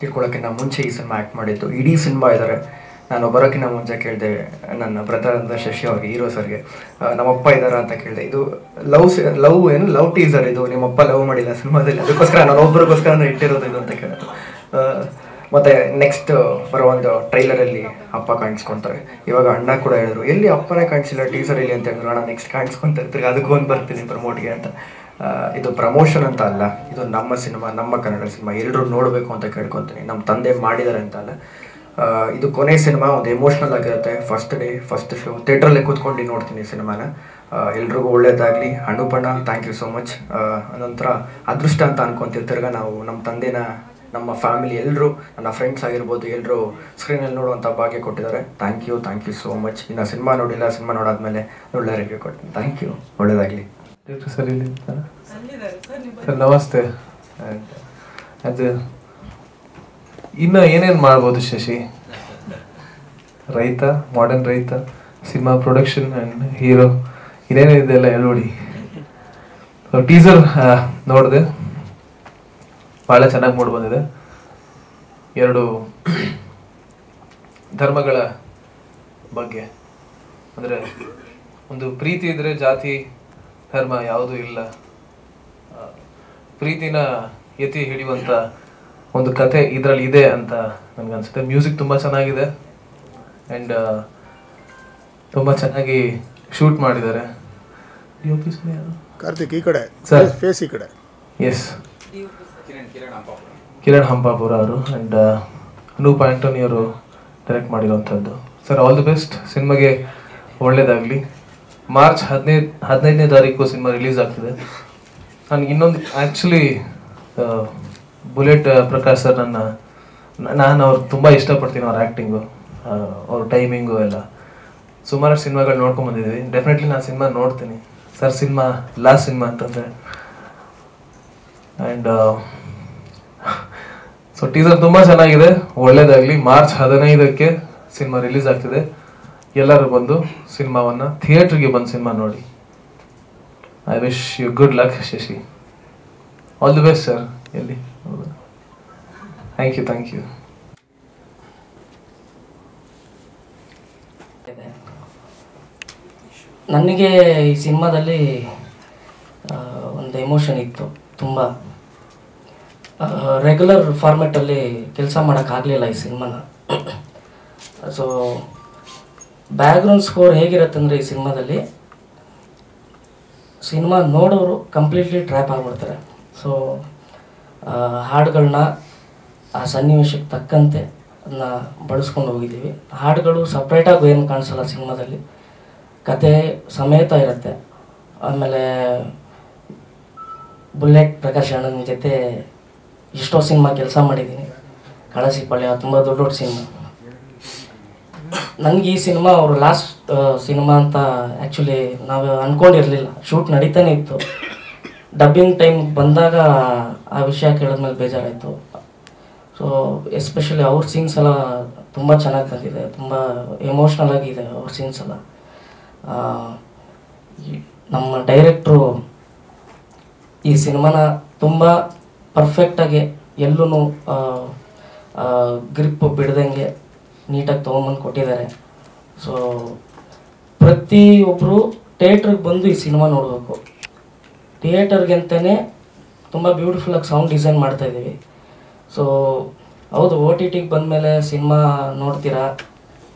ತಿಳ್ಕೊಳ್ಳೋಕ್ಕಿಂತ ಮುಂಚೆ ಈ cinema act ಮಾಡಿದ್ದು. ಇಡೀ ಸಿನಿಮಾ ಇದ್ದಾರೆ. ನಾನು ಬರೋಕ್ಕಿಂತ ಮುಂಚೆ ಕೇಳಿದೆ ನನ್ನ ಬ್ರದರ್ ಅಂತ ಶಶಿ ಅವ್ರಿಗೆ, ಹೀರೋ ಸರ್ಗೆ, ನಮ್ಮಪ್ಪ ಇದ್ದಾರಾ ಅಂತ ಕೇಳಿದೆ. ಇದು ಲವ್ ಟೀಸರ್, ಇದು ನಿಮ್ಮಪ್ಪ ಲವ್ ಮಾಡಿಲ್ಲ ಸಿನಿಮಾದಲ್ಲಿ, ಅದಕ್ಕೋಸ್ಕರ ನಾನು ಒಬ್ಬರಿಗೋಸ್ಕರ ಇಟ್ಟಿರೋದು ಇದು ಅಂತ ಕೇಳಿದ್ರು. ಮತ್ತು ನೆಕ್ಸ್ಟ್ ಬರೋ ಒಂದು ಟ್ರೈಲರಲ್ಲಿ ಅಪ್ಪ ಕಾಣಿಸ್ಕೊಳ್ತಾರೆ. ಇವಾಗ ಅಣ್ಣ ಕೂಡ ಹೇಳಿದ್ರು, ಎಲ್ಲಿ ಅಪ್ಪನೇ ಕಾಣಿಸಿಲ್ಲ ಟೀಸರಲ್ಲಿ ಅಂತ ಹೇಳಿದ್ರು. ಅಣ್ಣ ನೆಕ್ಸ್ಟ್ ಕಾಣಿಸ್ಕೊತ ಇರ್ತೀರಿ, ಅದಕ್ಕೂ ಒಂದು ಬರ್ತೀನಿ ಪ್ರಮೋಟ್ಗೆ ಅಂತ. ಇದು ಪ್ರಮೋಷನ್ ಅಂತ ಅಲ್ಲ, ಇದು ನಮ್ಮ ಸಿನಿಮಾ, ನಮ್ಮ ಕನ್ನಡ ಸಿನಿಮಾ, ಎಲ್ಲರೂ ನೋಡಬೇಕು ಅಂತ ಕೇಳ್ಕೊತೀನಿ. ನಮ್ಮ ತಂದೆ ಮಾಡಿದ್ದಾರೆ ಅಂತ ಅಲ್ಲ, ಇದು ಕೊನೆ ಸಿನಿಮಾ, ಒಂದು ಎಮೋಷ್ನಲ್ ಆಗಿರುತ್ತೆ. ಫಸ್ಟ್ ಡೇ ಫಸ್ಟ್ ಶೋ ಥಿಯೇಟ್ರಲ್ಲೇ ಕೂತ್ಕೊಂಡು ನೋಡ್ತೀನಿ ಸಿನಿಮಾನ. ಎಲ್ರಿಗೂ ಒಳ್ಳೇದಾಗಲಿ. ಅನುಪಣ್ಣ, ಥ್ಯಾಂಕ್ ಯು ಸೋ ಮಚ್. ನಂತರ ಅದೃಷ್ಟ ಅಂತ ಅನ್ಕೊತಿರ್ತಿರ್ಗ ನಾವು ನಮ್ಮ ತಂದೆನ, ನಮ್ಮ ಫ್ಯಾಮಿಲಿ ಎಲ್ಲರೂ, ನನ್ನ ಫ್ರೆಂಡ್ಸ್ ಆಗಿರ್ಬೋದು, ಎಲ್ಲರೂ ಸ್ಕ್ರೀನಲ್ಲಿ ನೋಡುವಂಥ ಭಾಗ್ಯ ಕೊಟ್ಟಿದ್ದಾರೆ. Thank you so much. ಇನ್ನು ಸಿನಿಮಾ ನೋಡಿಲ್ಲ, ಸಿನಿಮಾ ನೋಡಾದ್ಮೇಲೆ ಒಳ್ಳೆ ರಿವ್ಯೂ ಕೊಡ್ತೀನಿ. ಥ್ಯಾಂಕ್ ಯು, ಒಳ್ಳೇದಾಗಲಿ. ಸರ್ ನಮಸ್ತೆ. ಅದು ಇನ್ನು ಏನೇನು ಮಾಡ್ಬೋದು ಶಶಿ? ರೈತ, ಮಾಡರ್ನ್ ರೈತ, ಸಿನಿಮಾ ಪ್ರೊಡಕ್ಷನ್ ಆ್ಯಂಡ್ ಹೀರೋ, ಇನ್ನೇನಿದೆ ಎಲ್ಲ ಹೇಳ್ಬಿಡಿ. ಟೀಸರ್ ನೋಡಿದೆ, ಭಾಳ ಚೆನ್ನಾಗಿ ಮೂಡಿ ಬಂದಿದೆ. 2 ಧರ್ಮಗಳ ಬಗ್ಗೆ, ಅಂದರೆ ಒಂದು ಪ್ರೀತಿ ಇದ್ದರೆ ಜಾತಿ ಧರ್ಮ ಯಾವುದೂ ಇಲ್ಲ, ಪ್ರೀತಿನ ಎತ್ತಿ ಹಿಡಿಯುವಂಥ ಒಂದು ಕತೆ ಇದರಲ್ಲಿ ಇದೆ ಅಂತ ನನಗನ್ಸುತ್ತೆ. ಮ್ಯೂಸಿಕ್ ತುಂಬ ಚೆನ್ನಾಗಿದೆ ಆ್ಯಂಡ್ ತುಂಬ ಚೆನ್ನಾಗಿ ಶೂಟ್ ಮಾಡಿದ್ದಾರೆ. ಕಾರ್ತಿಕ್ ಈ ಕಡೆ ಸರ್, ಫೇಸ್ ಈ ಕಡೆ. ಎಸ್, ಕಿರಣ್ ಹಂಪಾಪುರ ಅವರು ಆ್ಯಂಡ್ ಅನೂಪ್ ಆಂಟೋನಿ ಅವರು ಡೈರೆಕ್ಟ್ ಮಾಡಿರೋವಂಥದ್ದು. Sir, all the best. ಸಿನಿಮಾಗೆ ಒಳ್ಳೆಯದಾಗಲಿ. ಮಾರ್ಚ್ 15ನೇ ತಾರೀಕು ಸಿನಿಮಾ ರಿಲೀಸ್ ಆಗ್ತಿದೆ. ನನಗೆ ಇನ್ನೊಂದು ಆ್ಯಕ್ಚುಲಿ ಬುಲೆಟ್ ಪ್ರಕಾಶ್ ಸರ್, ನಾನು ಅವ್ರು ತುಂಬ ಇಷ್ಟಪಡ್ತೀನಿ. ಅವ್ರ ಆ್ಯಕ್ಟಿಂಗು, ಅವ್ರ ಟೈಮಿಂಗು ಎಲ್ಲ. ಸುಮಾರು ಸಿನಿಮಾಗಳು ನೋಡ್ಕೊಂಬಂದಿದ್ದೀವಿ. ಡೆಫಿನೆಟ್ಲಿ ನಾನು ಸಿನಿಮಾ ನೋಡ್ತೀನಿ. ಸರ್ ಸಿನಿಮಾ ಲಾಸ್ಟ್ ಸಿನಿಮಾ ಅಂತಂದರೆ. ಆ್ಯಂಡ್ ಸೊ ಟೀಸರ್ ತುಂಬ ಚೆನ್ನಾಗಿದೆ, ಒಳ್ಳೆಯದಾಗಲಿ. ಮಾರ್ಚ್ 15ಕ್ಕೆ ಸಿನಿಮಾ ರಿಲೀಸ್ ಆಗ್ತಿದೆ. ಎಲ್ಲರೂ ಬಂದು ಸಿನಿಮಾವನ್ನು ಥಿಯೇಟ್ರಿಗೆ ಬಂದು ಸಿನಿಮಾ ನೋಡಿ. I wish you good luck Shashi. All the best sir. ಎಲ್ಲಿ ಥ್ಯಾಂಕ್ ಯು. ನನಗೆ ಈ ಸಿನಿಮಾದಲ್ಲಿ ಒಂದು ಎಮೋಷನ್ ಇತ್ತು ತುಂಬ. ರೆಗ್ಯುಲರ್ ಫಾರ್ಮ್ಯಾಟಲ್ಲಿ ಕೆಲಸ ಮಾಡೋಕ್ಕಾಗಲಿಲ್ಲ ಈ ಸಿನಿಮಾನ. ಸೊ ಬ್ಯಾಕ್ಗ್ರೌಂಡ್ ಸ್ಕೋರ್ ಹೇಗಿರುತ್ತೆ ಅಂದರೆ, ಈ ಸಿನಿಮಾ ನೋಡೋರು ಕಂಪ್ಲೀಟ್ಲಿ ಟ್ರ್ಯಾಪ್ ಆಗಿಬಿಡ್ತಾರೆ. ಸೊ ಹಾಡುಗಳನ್ನ ಆ ಸನ್ನಿವೇಶಕ್ಕೆ ತಕ್ಕಂತೆ ಅದನ್ನ ಬಳಸ್ಕೊಂಡು ಹೋಗಿದ್ದೀವಿ. ಹಾಡುಗಳು ಸಪ್ರೇಟಾಗಿ ಏನು ಕಾಣಿಸಲ್ಲ ಸಿನಿಮಾದಲ್ಲಿ, ಕತೆ ಸಮೇತ ಇರುತ್ತೆ. ಆಮೇಲೆ ಬುಲೆಟ್ ಪ್ರಕಾಶ್ ಅಣ್ಣನ ಜೊತೆ ಎಷ್ಟೋ ಸಿನಿಮಾ ಕೆಲಸ ಮಾಡಿದ್ದೀನಿ. ಕಳಸಿಪಾಳ್ಯ ತುಂಬ ದೊಡ್ಡ ಸಿನಿಮಾ. ನನಗೆ ಈ ಸಿನಿಮಾ ಅವರು ಲಾಸ್ಟ್ ಸಿನಿಮಾ ಅಂತ ಆ್ಯಕ್ಚುಲಿ ನಾವು ಅಂದ್ಕೊಂಡಿರಲಿಲ್ಲ. ಶೂಟ್ ನಡೀತಾನೆ ಇತ್ತು. ಡಬ್ಬಿಂಗ್ ಟೈಮ್ ಬಂದಾಗ ಆ ವಿಷಯ ಕೇಳಿದ್ಮೇಲೆ ಬೇಜಾರಾಯಿತು. ಸೊ ಎಸ್ಪೆಷಲಿ ಅವ್ರ ಸೀನ್ಸ್ ಎಲ್ಲ ತುಂಬ ಚೆನ್ನಾಗಿ ಬಂದಿದೆ, ತುಂಬ ಎಮೋಷ್ನಲ್ ಆಗಿದೆ ಅವ್ರ ಸೀನ್ಸ್ ಎಲ್ಲ. ನಮ್ಮ ಡೈರೆಕ್ಟ್ರು ಈ ಸಿನಿಮಾನ ತುಂಬ ಪರ್ಫೆಕ್ಟಾಗಿ ಎಲ್ಲೂ ಗ್ರಿಪ್ ಬಿಡ್ದಂಗೆ ನೀಟಾಗಿ ತೊಗೊಂಬಂದು ಕೊಟ್ಟಿದ್ದಾರೆ. ಸೊ ಪ್ರತಿಯೊಬ್ಬರು ಥಿಯೇಟ್ರಿಗೆ ಬಂದು ಈ ಸಿನಿಮಾ ನೋಡಬೇಕು. ಥಿಯೇಟರ್ಗೆ ಅಂತಲೇ ತುಂಬ ಬ್ಯೂಟಿಫುಲ್ಲಾಗಿ ಸೌಂಡ್ ಡಿಸೈನ್ ಮಾಡ್ತಾಯಿದ್ದೀವಿ. ಸೊ ಹೌದು, OTTಗೆ ಬಂದಮೇಲೆ ಸಿನಿಮಾ ನೋಡ್ತೀರಾ.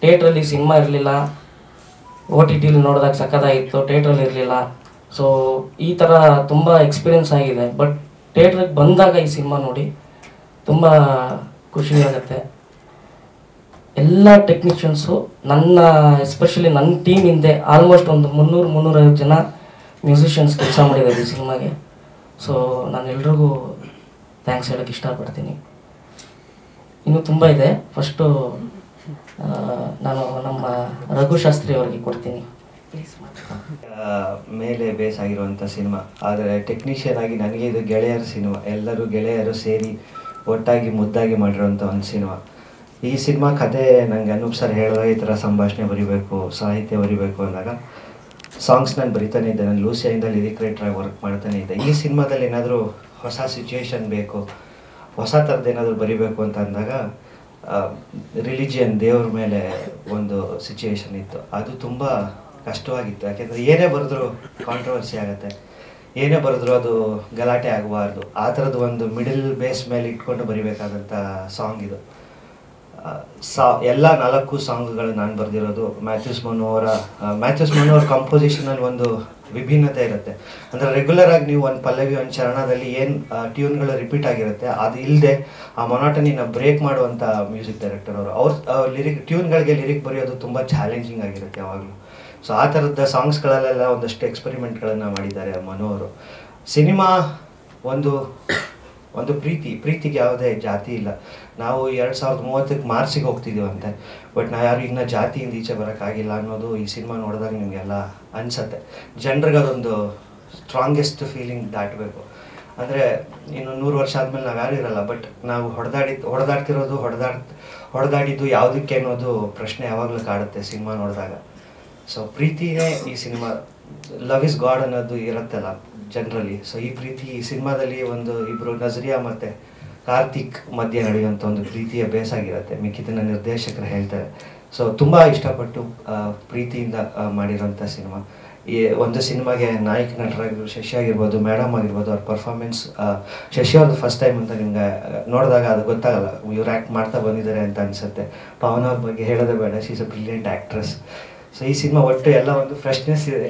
ಥಿಯೇಟ್ರಲ್ಲಿ ಸಿನಿಮಾ ಇರಲಿಲ್ಲ, OTTಲಿ ನೋಡಿದಾಗ ಸಕ್ಕತ್ತಾಗಿತ್ತು, ಥಿಯೇಟ್ರಲ್ಲಿ ಇರಲಿಲ್ಲ. ಸೊ ಈ ಥರ ತುಂಬ ಎಕ್ಸ್ಪೀರಿಯೆನ್ಸ್ ಆಗಿದೆ. ಬಟ್ ಥಿಯೇಟ್ರಿಗೆ ಬಂದಾಗ ಈ ಸಿನಿಮಾ ನೋಡಿ ತುಂಬ ಖುಷಿ ಆಗುತ್ತೆ. ಎಲ್ಲ ಟೆಕ್ನಿಷಿಯನ್ಸು ಎಸ್ಪೆಷಲಿ ನನ್ನ ಟೀಮ್ ಹಿಂದೆ ಆಲ್ಮೋಸ್ಟ್ ಒಂದು 300-350 ಜನ ಮ್ಯೂಸಿಷಿಯನ್ಸ್ ಕೆಲಸ ಮಾಡಿದ್ದಾರೆ ಈ ಸಿನಿಮಾಗೆ. ಸೊ ನಾನು ಎಲ್ರಿಗೂ ಥ್ಯಾಂಕ್ಸ್ ಹೇಳೋಕ್ಕೆ ಇಷ್ಟಪಡ್ತೀನಿ. ಇನ್ನೂ ತುಂಬ ಇದೆ. ಫಸ್ಟು ನಾನು ನಮ್ಮ ರಘುಶಾಸ್ತ್ರಿ ಅವರಿಗೆ ಕೊಡ್ತೀನಿ. ಮೇಲೆ ಬೇಸ್ ಆಗಿರುವಂಥ ಸಿನಿಮಾ, ಆದರೆ ಟೆಕ್ನಿಷಿಯನ್ ಆಗಿ ನನಗೆ ಇದು ಗೆಳೆಯರ ಸಿನಿಮಾ. ಎಲ್ಲರೂ ಗೆಳೆಯರು ಸೇರಿ ಒಟ್ಟಾಗಿ ಮುದ್ದಾಗಿ ಮಾಡಿರೋಂಥ ಒಂದು ಸಿನಿಮಾ. ಈ ಸಿನಿಮಾ ಕತೆ ನನಗೆ ಅನೂಪ್ ಸರ್ ಹೇಳಿದಾಗ ಈ ಥರ ಸಂಭಾಷಣೆ ಬರೀಬೇಕು, ಸಾಹಿತ್ಯ ಬರೀಬೇಕು ಅಂದಾಗ ಸಾಂಗ್ಸ್ ನಾನು ಬರಿತಾನೆ ಇದ್ದೆ. ನಾನು ಲೂಸಿಯಿಂದ ಲಿರಿಕ್ ರೈಟ್ರಾಗಿ ವರ್ಕ್ ಮಾಡ್ತಾನೆ ಇದ್ದೆ. ಈ ಸಿನಿಮಾದಲ್ಲಿ ಏನಾದರೂ ಹೊಸ ಸಿಚುವೇಶನ್ ಬೇಕು, ಹೊಸ ಥರದ್ದು ಏನಾದರೂ ಬರಿಬೇಕು ಅಂತ ಅಂದಾಗ ರಿಲಿಜಿಯನ್ ದೇವ್ರ ಮೇಲೆ ಒಂದು ಸಿಚುವೇಶನ್ ಇತ್ತು. ಅದು ತುಂಬ ಕಷ್ಟವಾಗಿತ್ತು. ಯಾಕೆಂದರೆ ಏನೇ ಬರೆದ್ರೂ ಕಾಂಟ್ರವರ್ಸಿ ಆಗುತ್ತೆ, ಏನೇ ಬರೆದ್ರೂ ಅದು ಗಲಾಟೆ ಆಗಬಾರ್ದು. ಆ ಥರದ್ದು ಒಂದು ಮಿಡಲ್ ಬೇಸ್ ಮೇಲೆ ಇಟ್ಕೊಂಡು ಬರಿಬೇಕಾದಂಥ ಸಾಂಗ್ ಇದು. ಎಲ್ಲ 4 ಸಾಂಗ್ಗಳು ನಾನು ಬರೆದಿರೋದು. ಮ್ಯಾಥ್ಯೂಸ್ ಮನು ಅವರ ಕಂಪೋಸಿಷನಲ್ಲಿ ಒಂದು ವಿಭಿನ್ನತೆ ಇರುತ್ತೆ. ಅಂದರೆ ರೆಗ್ಯುಲರ್ ಆಗಿ ನೀವು ಒಂದು ಪಲ್ಲವಿ ಒಂದು ಚರಣದಲ್ಲಿ ಏನು ಟ್ಯೂನ್ಗಳು ರಿಪೀಟ್ ಆಗಿರುತ್ತೆ, ಅದು ಇಲ್ಲದೆ ಆ ಮೊನಾಟನಿನ ಬ್ರೇಕ್ ಮಾಡುವಂಥ ಮ್ಯೂಸಿಕ್ ಡೈರೆಕ್ಟರ್ ಅವರು. ಅವ್ರ ಟ್ಯೂನ್ಗಳಿಗೆ ಲಿರಿಕ್ ಬರೆಯೋದು ತುಂಬ ಚಾಲೆಂಜಿಂಗ್ ಆಗಿರುತ್ತೆ ಯಾವಾಗಲೂ. ಸೊ ಆ ಥರದ ಸಾಂಗ್ಸ್ಗಳಲ್ಲೆಲ್ಲ ಒಂದಷ್ಟು ಎಕ್ಸ್ಪೆರಿಮೆಂಟ್ಗಳನ್ನು ಮಾಡಿದ್ದಾರೆ ಮನು ಅವರು. ಸಿನಿಮಾ ಒಂದು ಪ್ರೀತಿಗೆ ಯಾವುದೇ ಜಾತಿ ಇಲ್ಲ. ನಾವು 2030 ಮಾರ್ಚಿಗೆ ಹೋಗ್ತಿದ್ದೀವಂತೆ, ಬಟ್ ನಾವು ಯಾರು ಇನ್ನೂ ಜಾತಿಯಿಂದ ಈಚೆ ಬರೋಕ್ಕಾಗಿಲ್ಲ ಅನ್ನೋದು ಈ ಸಿನಿಮಾ ನೋಡಿದಾಗ ನಿಮಗೆಲ್ಲ ಅನಿಸತ್ತೆ. ಜನರಿಗೆ ಅದೊಂದು ಸ್ಟ್ರಾಂಗೆಸ್ಟ್ ಫೀಲಿಂಗ್ ದಾಟಬೇಕು. ಅಂದರೆ ಇನ್ನು 100 ವರ್ಷ ಆದಮೇಲೆ ನಾವು ಯಾರೂ ಇರಲ್ಲ, ಬಟ್ ನಾವು ಹೊಡೆದಾಡಿದ್ದು ಯಾವುದಕ್ಕೆ ಅನ್ನೋದು ಪ್ರಶ್ನೆ ಯಾವಾಗಲೂ ಕಾಡುತ್ತೆ ಸಿನಿಮಾ ನೋಡಿದಾಗ. ಸೊ ಪ್ರೀತಿನೇ ಈ ಸಿನಿಮಾ, ಲವ್ ಇಸ್ ಗಾಡ್ ಅನ್ನೋದು ಇರುತ್ತಲ್ಲ ಜನರಲಿ. ಸೊ ಈ ಪ್ರೀತಿ ಈ ಸಿನಿಮಾದಲ್ಲಿ ಇಬ್ಬರು ನಜರಿಯಾ ಮತ್ತು ಕಾರ್ತಿಕ್ ಮಧ್ಯೆ ನಡೆಯುವಂಥ ಒಂದು ಪ್ರೀತಿಯ ಬೇಸಾಗಿರುತ್ತೆ. ಮಿಕ್ಕಿದ್ದನ್ನು ನಿರ್ದೇಶಕರು ಹೇಳ್ತಾರೆ. ಸೊ ತುಂಬ ಇಷ್ಟಪಟ್ಟು ಪ್ರೀತಿಯಿಂದ ಮಾಡಿರೋಂಥ ಸಿನಿಮಾ. ಈ ಒಂದು ಸಿನಿಮಾಗೆ ನಾಯಕ ನಟರಾಗಿರ್ಬೋದು, ಶಶಿ ಆಗಿರ್ಬೋದು, ಮೇಡಮ್ ಆಗಿರ್ಬೋದು, ಅವ್ರ ಪರ್ಫಾರ್ಮೆನ್ಸ್, ಶಶಿ ಅವ್ರದ್ದು ಫಸ್ಟ್ ಟೈಮ್ ಅಂತ ನಿಮ್ಗೆ ನೋಡಿದಾಗ ಅದು ಗೊತ್ತಾಗಲ್ಲ, ಇವ್ರು ಆ್ಯಕ್ಟ್ ಮಾಡ್ತಾ ಬಂದಿದ್ದಾರೆ ಅಂತ ಅನಿಸುತ್ತೆ. ಪವನ್ ಅವ್ರ ಬಗ್ಗೆ ಹೇಳೋದೇ ಬೇಡ, she is a brilliant actress. So ಈ ಸಿನಿಮಾ ಒಟ್ಟು ಎಲ್ಲ ಒಂದು ಫ್ರೆಶ್ನೆಸ್ ಇದೆ.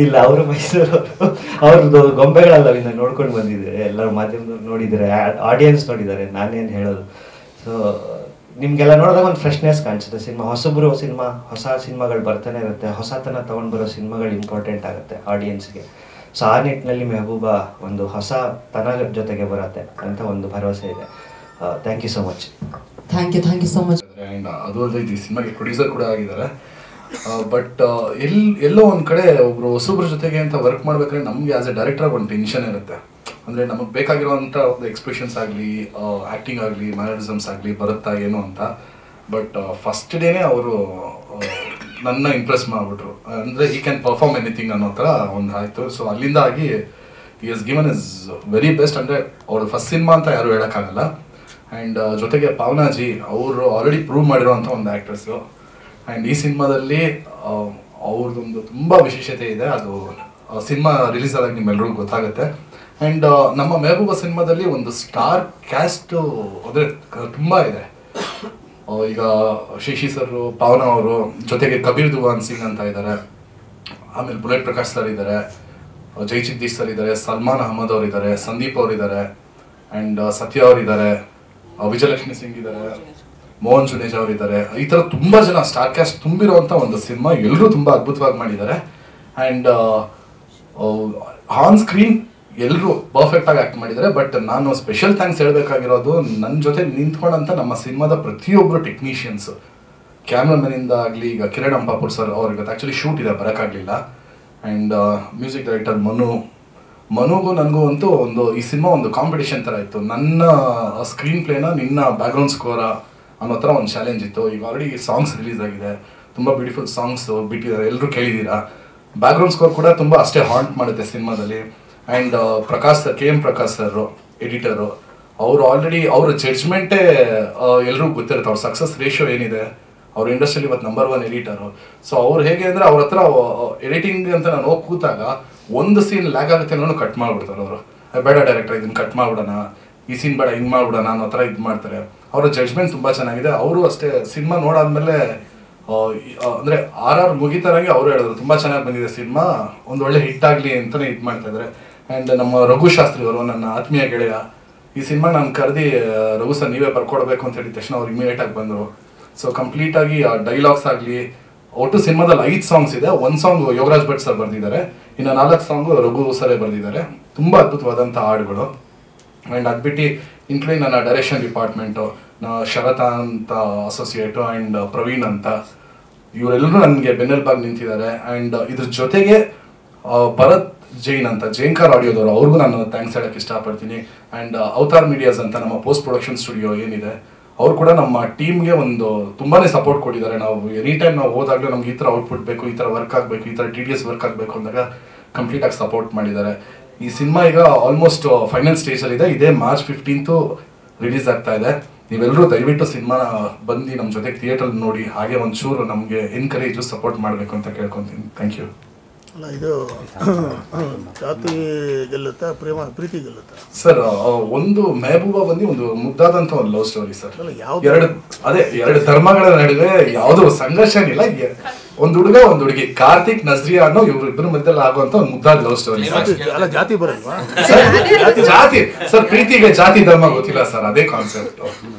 ಇಲ್ಲ, ಅವರು ಮೈಸೂರವರು, ಅವ್ರದ್ದು ಗೊಂಬೆಗಳೆಲ್ಲವಿಂದ ನೋಡ್ಕೊಂಡು ಬಂದಿದ್ದಾರೆ, ಎಲ್ಲರೂ ಮಾಧ್ಯಮದವ್ರು ನೋಡಿದ್ದಾರೆ, ಆಡಿಯನ್ಸ್ ನೋಡಿದ್ದಾರೆ, ನಾನೇನು ಹೇಳೋದು. ಸೊ ನಿಮಗೆಲ್ಲ ನೋಡಿದಾಗ ಒಂದು ಫ್ರೆಶ್ನೆಸ್ ಕಾಣಿಸುತ್ತೆ. ಹೊಸ ಸಿನಿಮಾಗಳು ಬರ್ತಾನೆ ಇರುತ್ತೆ. ಹೊಸತನ ತೊಗೊಂಡು ಬರೋ ಸಿನಿಮಾಗಳು ಇಂಪಾರ್ಟೆಂಟ್ ಆಗುತ್ತೆ ಆಡಿಯನ್ಸ್ಗೆ. ಸೊ ಆ ನಿಟ್ಟಿನಲ್ಲಿ ಮೆಹಬೂಬಾ ಒಂದು ಹೊಸ ತನ ಜೊತೆಗೆ ಬರುತ್ತೆ ಅಂತ ಒಂದು ಭರವಸೆ ಇದೆ. Thank you so much. Thank you so much. And ಅದು ಅಲ್ಲದೆ ಈ ಸಿನಿಮಾಗೆ ಪ್ರೊಡ್ಯೂಸರ್ ಕೂಡ ಆಗಿದ್ದಾರೆ. ಬಟ್ ಎಲ್ಲೋ ಒಂದು ಕಡೆ ಒಬ್ಬರು ಹೊಸಬ್ರ ಜೊತೆಗೆ ಅಂತ ವರ್ಕ್ ಮಾಡ್ಬೇಕಾದ್ರೆ ನಮಗೆ ಆಸ್ ಎ ಡೈರೆಕ್ಟರ್ ಒಂದು ಟೆನ್ಷನ್ ಇರುತ್ತೆ. ಅಂದರೆ ನಮಗೆ ಬೇಕಾಗಿರುವಂಥ ಒಂದು ಎಕ್ಸ್ಪ್ರೆಷನ್ಸ್ ಆಗಲಿ, ಆ್ಯಕ್ಟಿಂಗ್ ಆಗಲಿ, ಮ್ಯಾನರಿಸಮ್ಸ್ ಆಗಲಿ ಬರುತ್ತಾ ಏನು ಅಂತ. ಬಟ್ ಫಸ್ಟ್ ಡೇನೇ ಅವರು ನನ್ನ ಇಂಪ್ರೆಸ್ ಮಾಡಿಬಿಟ್ರು. ಅಂದರೆ ಈ ಕ್ಯಾನ್ ಪರ್ಫಾರ್ಮ್ ಎನಿಥಿಂಗ್ ಅನ್ನೋ ಥರ ಒಂದು ಆಯಿತು. ಸೊ ಅಲ್ಲಿಂದ ಆಗಿ ಈ as given is very best. ಅಂದರೆ ಅವ್ರ ಫಸ್ಟ್ ಸಿನಿಮಾ ಅಂತ ಯಾರು ಹೇಳೋಕ್ಕಾಗಲ್ಲ. ಆ್ಯಂಡ್ ಜೊತೆಗೆ ಪಾವನಾಜಿ ಅವರು ಆಲ್ರೆಡಿ ಪ್ರೂವ್ ಮಾಡಿರೋವಂಥ ಒಂದು ಆ್ಯಕ್ಟ್ರೆಸ್ಸು. ಆ್ಯಂಡ್ ಈ ಸಿನಿಮಾದಲ್ಲಿ ಅವ್ರದ್ದೊಂದು ತುಂಬ ವಿಶೇಷತೆ ಇದೆ. ಅದು ಸಿನಿಮಾ ರಿಲೀಸ್ ಆದಾಗ ನಿಮ್ಮೆಲ್ಲರಿಗೂ ಗೊತ್ತಾಗುತ್ತೆ. ಆ್ಯಂಡ್ ನಮ್ಮ ಮೆಹಬೂಬಾ ಸಿನಿಮಾದಲ್ಲಿ ಒಂದು ಸ್ಟಾರ್ ಕ್ಯಾಸ್ಟು ಅಂದರೆ ತುಂಬ ಇದೆ. ಈಗ ಶಶಿ ಸರ್, ಪಾವನ ಅವರು, ಜೊತೆಗೆ ಕಬೀರ್ ದುವಾನ್ ಸಿಂಗ್ ಅಂತ ಇದ್ದಾರೆ, ಆಮೇಲೆ ಬುಲೆಟ್ ಪ್ರಕಾಶ್ ಸರ್ ಇದ್ದಾರೆ, ಜೈ ಚಿದ್ದೀಶ್ ಸರ್ ಇದ್ದಾರೆ, ಸಲ್ಮಾನ್ ಅಹಮದ್ ಅವರು ಇದ್ದಾರೆ, ಸಂದೀಪ್ ಅವರು ಇದ್ದಾರೆ, ಆ್ಯಂಡ್ ಸತ್ಯ ಅವರು ಇದ್ದಾರೆ, ವಿಜಯಲಕ್ಷ್ಮಿ ಸಿಂಗ್ ಇದ್ದಾರೆ, ಮೋಹನ್ ಜುನೇಜಾ ಅವರು ಇದ್ದಾರೆ. ಈ ಥರ ತುಂಬ ಜನ ಸ್ಟಾರ್ ಕ್ಯಾಸ್ಟ್ ತುಂಬಿರುವಂಥ ಒಂದು ಸಿನಿಮಾ. ಎಲ್ಲರೂ ತುಂಬ ಅದ್ಭುತವಾಗಿ ಮಾಡಿದ್ದಾರೆ. ಆ್ಯಂಡ್ ಆನ್ ಸ್ಕ್ರೀನ್ ಎಲ್ಲರೂ ಪರ್ಫೆಕ್ಟಾಗಿ ಆ್ಯಕ್ಟ್ ಮಾಡಿದ್ದಾರೆ. ಬಟ್ ನಾನು ಸ್ಪೆಷಲ್ ಥ್ಯಾಂಕ್ಸ್ ಹೇಳಬೇಕಾಗಿರೋದು ನನ್ನ ಜೊತೆ ನಿಂತ್ಕೊಂಡಂಥ ನಮ್ಮ ಸಿನಿಮಾದ ಪ್ರತಿಯೊಬ್ಬರು ಟೆಕ್ನಿಷಿಯನ್ಸ್, ಕ್ಯಾಮ್ರಾಮನಿಂದ ಆಗಲಿ, ಈಗ ಕಿರಣ್ ಅಂಪಾಪುರ್ ಸರ್ ಅವ್ರಿಗೆ ಆ್ಯಕ್ಚುಲಿ ಶೂಟ್ ಇದೆ, ಬರೋಕ್ಕಾಗಲಿಲ್ಲ. ಆ್ಯಂಡ್ ಮ್ಯೂಸಿಕ್ ಡೈರೆಕ್ಟರ್ ಮನುಗೂ ನನಗೂ ಅಂತೂ ಈ ಸಿನಿಮಾ ಒಂದು ಕಾಂಪಿಟೇಷನ್ ಥರ ಇತ್ತು. ನನ್ನ ಸ್ಕ್ರೀನ್ ಪ್ಲೇನ ನಿನ್ನ ಬ್ಯಾಕ್ಗ್ರೌಂಡ್ ಸ್ಕೋರ ಅನ್ನೋ ಥರ ಒಂದು ಚಾಲೆಂಜ್ ಇತ್ತು. ಈಗ ಆಲ್ರೆಡಿ ಸಾಂಗ್ಸ್ ರಿಲೀಸ್ ಆಗಿದೆ, ತುಂಬ ಬ್ಯೂಟಿಫುಲ್ ಸಾಂಗ್ಸ್ ಬಿಟ್ಟಿದ್ದಾರೆ, ಎಲ್ಲರೂ ಕೇಳಿದ್ದೀರಾ. ಬ್ಯಾಕ್ಗ್ರೌಂಡ್ ಸ್ಕೋರ್ ಕೂಡ ತುಂಬ ಅಷ್ಟೇ ಹಾಂಟ್ ಮಾಡುತ್ತೆ ಸಿನಿಮಾದಲ್ಲಿ. And Prakash sir, KM Prakash sir editor, ಅವರು ಆಲ್ರೆಡಿ ಅವ್ರ ಜಡ್ಜ್ಮೆಂಟೇ ಎಲ್ಲರಿಗೂ ಗೊತ್ತಿರುತ್ತೆ. ಅವ್ರ ಸಕ್ಸಸ್ ರೇಷಿಯೋ ಏನಿದೆ, ಅವ್ರ ಇಂಡಸ್ಟ್ರಿಯಲ್ಲಿ ಇವತ್ತು ನಂಬರ್ 1 ಎಡಿಟರು. ಸೊ ಅವ್ರು ಹೇಗೆ ಅಂದರೆ ಅವ್ರ ಹತ್ರ ಎಡಿಟಿಂಗ್ ಅಂತ ನಾನು ಹೋಗಿ ಕೂತಾಗ ಒಂದು ಸೀನ್ ಲ್ಯಾಗ್ ಆಗುತ್ತೆ ಅನ್ನೋ ಕಟ್ ಮಾಡಿಬಿಡ್ತಾರೆ ಅವರು. ಬೇಡ ಡೈರೆಕ್ಟರ್, ಇದನ್ನು ಕಟ್ ಮಾಡಿಬಿಡೋಣ, ಈ ಸೀನ್ ಬೇಡ, ಹಿಂಗೆ ಮಾಡಿಬಿಡೋಣ ಅನ್ನೋ ಥರ ಇದು ಮಾಡ್ತಾರೆ. ಅವರ ಜಡ್ಜ್ಮೆಂಟ್ ತುಂಬ ಚೆನ್ನಾಗಿದೆ. ಅವರು ಅಷ್ಟೇ ಸಿನಿಮಾ ನೋಡಾದ್ಮೇಲೆ ಅಂದರೆ RR ಮುಗಿತಾರಾಗಿ ಅವರು ಹೇಳಿದ್ರು ತುಂಬ ಚೆನ್ನಾಗಿ ಬಂದಿದೆ ಸಿನಿಮಾ, ಒಂದು ಒಳ್ಳೆ ಹಿಟ್ ಆಗಲಿ ಅಂತಲೇ ಇದು ಮಾಡ್ತಾಯಿದ್ದಾರೆ. ಆ್ಯಂಡ್ ನಮ್ಮ ರಘು ಶಾಸ್ತ್ರಿ ಅವರು, ನನ್ನ ಆತ್ಮೀಯ ಗೆಳೆಯ, ಈ ಸಿನಿಮಾ ನಾನು ಕರೆದಿ ರಘು ಸರ್ ನೀವೇ ಬರ್ಕೊಡ್ಬೇಕು ಅಂತ ಹೇಳಿದ ತಕ್ಷಣ ಅವ್ರು ಇಮಿಡಿಯೇಟಾಗಿ ಬಂದರು. ಸೊ ಕಂಪ್ಲೀಟಾಗಿ ಡೈಲಾಗ್ಸ್ ಆಗಲಿ, ಒಟ್ಟು ಸಿನಿಮಾದಲ್ಲಿ 5 ಸಾಂಗ್ಸ್ ಇದೆ. 1 ಸಾಂಗ್ ಯೋಗರಾಜ್ ಭಟ್ ಸರ್ ಬರೆದಿದ್ದಾರೆ, ಇನ್ನು 4 ಸಾಂಗು ರಘು ಸರೇ ಬರೆದಿದ್ದಾರೆ. ತುಂಬ ಅದ್ಭುತವಾದಂಥ ಹಾಡುಗಳು. ಆ್ಯಂಡ್ ಅದು ಬಿಟ್ಟು ಇನ್ಕ್ಲೂಡಿಂಗ್ ನನ್ನ ಡೈರೆಕ್ಷನ್ ಡಿಪಾರ್ಟ್ಮೆಂಟು, ಶರತ ಅಂತ ಅಸೋಸಿಯೇಟು, ಆ್ಯಂಡ್ ಪ್ರವೀಣ್ ಅಂತ, ಇವರೆಲ್ಲರೂ ನನಗೆ ಬೆನ್ನೆಲುಬಾಗಿ ನಿಂತಿದ್ದಾರೆ. ಆ್ಯಂಡ್ ಇದ್ರ ಜೊತೆಗೆ ಭರತ್ ಜೈನ್ ಅಂತ ಜೈನ್ಕಾರ್ ಆಡಿಯೋದವರು, ಅವ್ರಿಗೂ ನಾನು ಥ್ಯಾಂಕ್ಸ್ ಹೇಳೋಕ್ಕೆ ಇಷ್ಟಪಡ್ತೀನಿ. ಆ್ಯಂಡ್ ಅವತಾರ್ ಮೀಡಿಯಾಸ್ ಅಂತ ನಮ್ಮ ಪೋಸ್ಟ್ ಪ್ರೊಡಕ್ಷನ್ ಸ್ಟುಡಿಯೋ ಏನಿದೆ, ಅವ್ರು ಕೂಡ ನಮ್ಮ ಟೀಮ್ಗೆ ಒಂದು ತುಂಬಾ ಸಪೋರ್ಟ್ ಕೊಟ್ಟಿದ್ದಾರೆ. ನಾವು ಎನಿ ಟೈಮ್ ನಾವು ಹೋದಾಗಲೂ ನಮ್ಗೆ ಈ ಥರ ಔಟ್ಪುಟ್ ಬೇಕು, ಈ ಥರ ವರ್ಕ್ ಆಗಬೇಕು, ಈ ಥರ TDS ವರ್ಕ್ ಆಗಬೇಕು ಅಂದಾಗ ಕಂಪ್ಲೀಟಾಗಿ ಸಪೋರ್ಟ್ ಮಾಡಿದ್ದಾರೆ. ಈ ಸಿನಿಮಾ ಈಗ ಆಲ್ಮೋಸ್ಟ್ ಫೈನಲ್ ಸ್ಟೇಜಲ್ಲಿ ಇದೆ. ಇದೇ ಮಾರ್ಚ್ 15 ರಿಲೀಸ್ ಆಗ್ತಾ ಇದೆ. ನೀವೆಲ್ಲರೂ ದಯವಿಟ್ಟು ಸಿನಿಮಾನ ಬಂದು ನಮ್ಮ ಜೊತೆಗೆ ಥಿಯೇಟರ್ ನೋಡಿ, ಹಾಗೆ ಒಂಚೂರು ನಮಗೆ ಎನ್ಕರೇಜು ಸಪೋರ್ಟ್ ಮಾಡಬೇಕು ಅಂತ ಕೇಳ್ಕೊತೀನಿ. Thank you. ಅಲ್ಲ, ಇದು ಜಾತಿ ಗೆಲ್ಲುತ್ತಾ ಪ್ರೀತಿ ಗೆಲ್ಲುತ್ತಾ ಸರ್? ಒಂದು ಮೆಹಬೂಬಾ ಬಂದು ಒಂದು ಮುದ್ದಾದಂತ ಒಂದು ಲವ್ ಸ್ಟೋರಿ ಸರ್. ಯಾವ್ದು? ಎರಡು ಧರ್ಮಗಳ ನಡುವೆ ಯಾವುದೋ ಸಂಘರ್ಷ ಏನಿಲ್ಲ. ಒಂದು ಹುಡುಗ ಒಂದು ಹುಡುಗಿ, ಕಾರ್ತಿಕ್ ನಜ್ರಿಯಾ ಅನ್ನೋ ಇಬ್ಬರ ಮಧ್ಯದಲ್ಲಿ ಆಗುವಂತ ಒಂದು ಮುದ್ದಾದ ಲವ್ ಸ್ಟೋರಿ. ಅಲ್ಲ, ಜಾತಿ ಬರಲ್ವಾ? ಜಾತಿ ಸರ್, ಪ್ರೀತಿಗೆ ಜಾತಿ ಧರ್ಮ ಗೊತ್ತಿಲ್ಲ ಸರ್, ಅದೇ ಕಾನ್ಸೆಪ್ಟ್.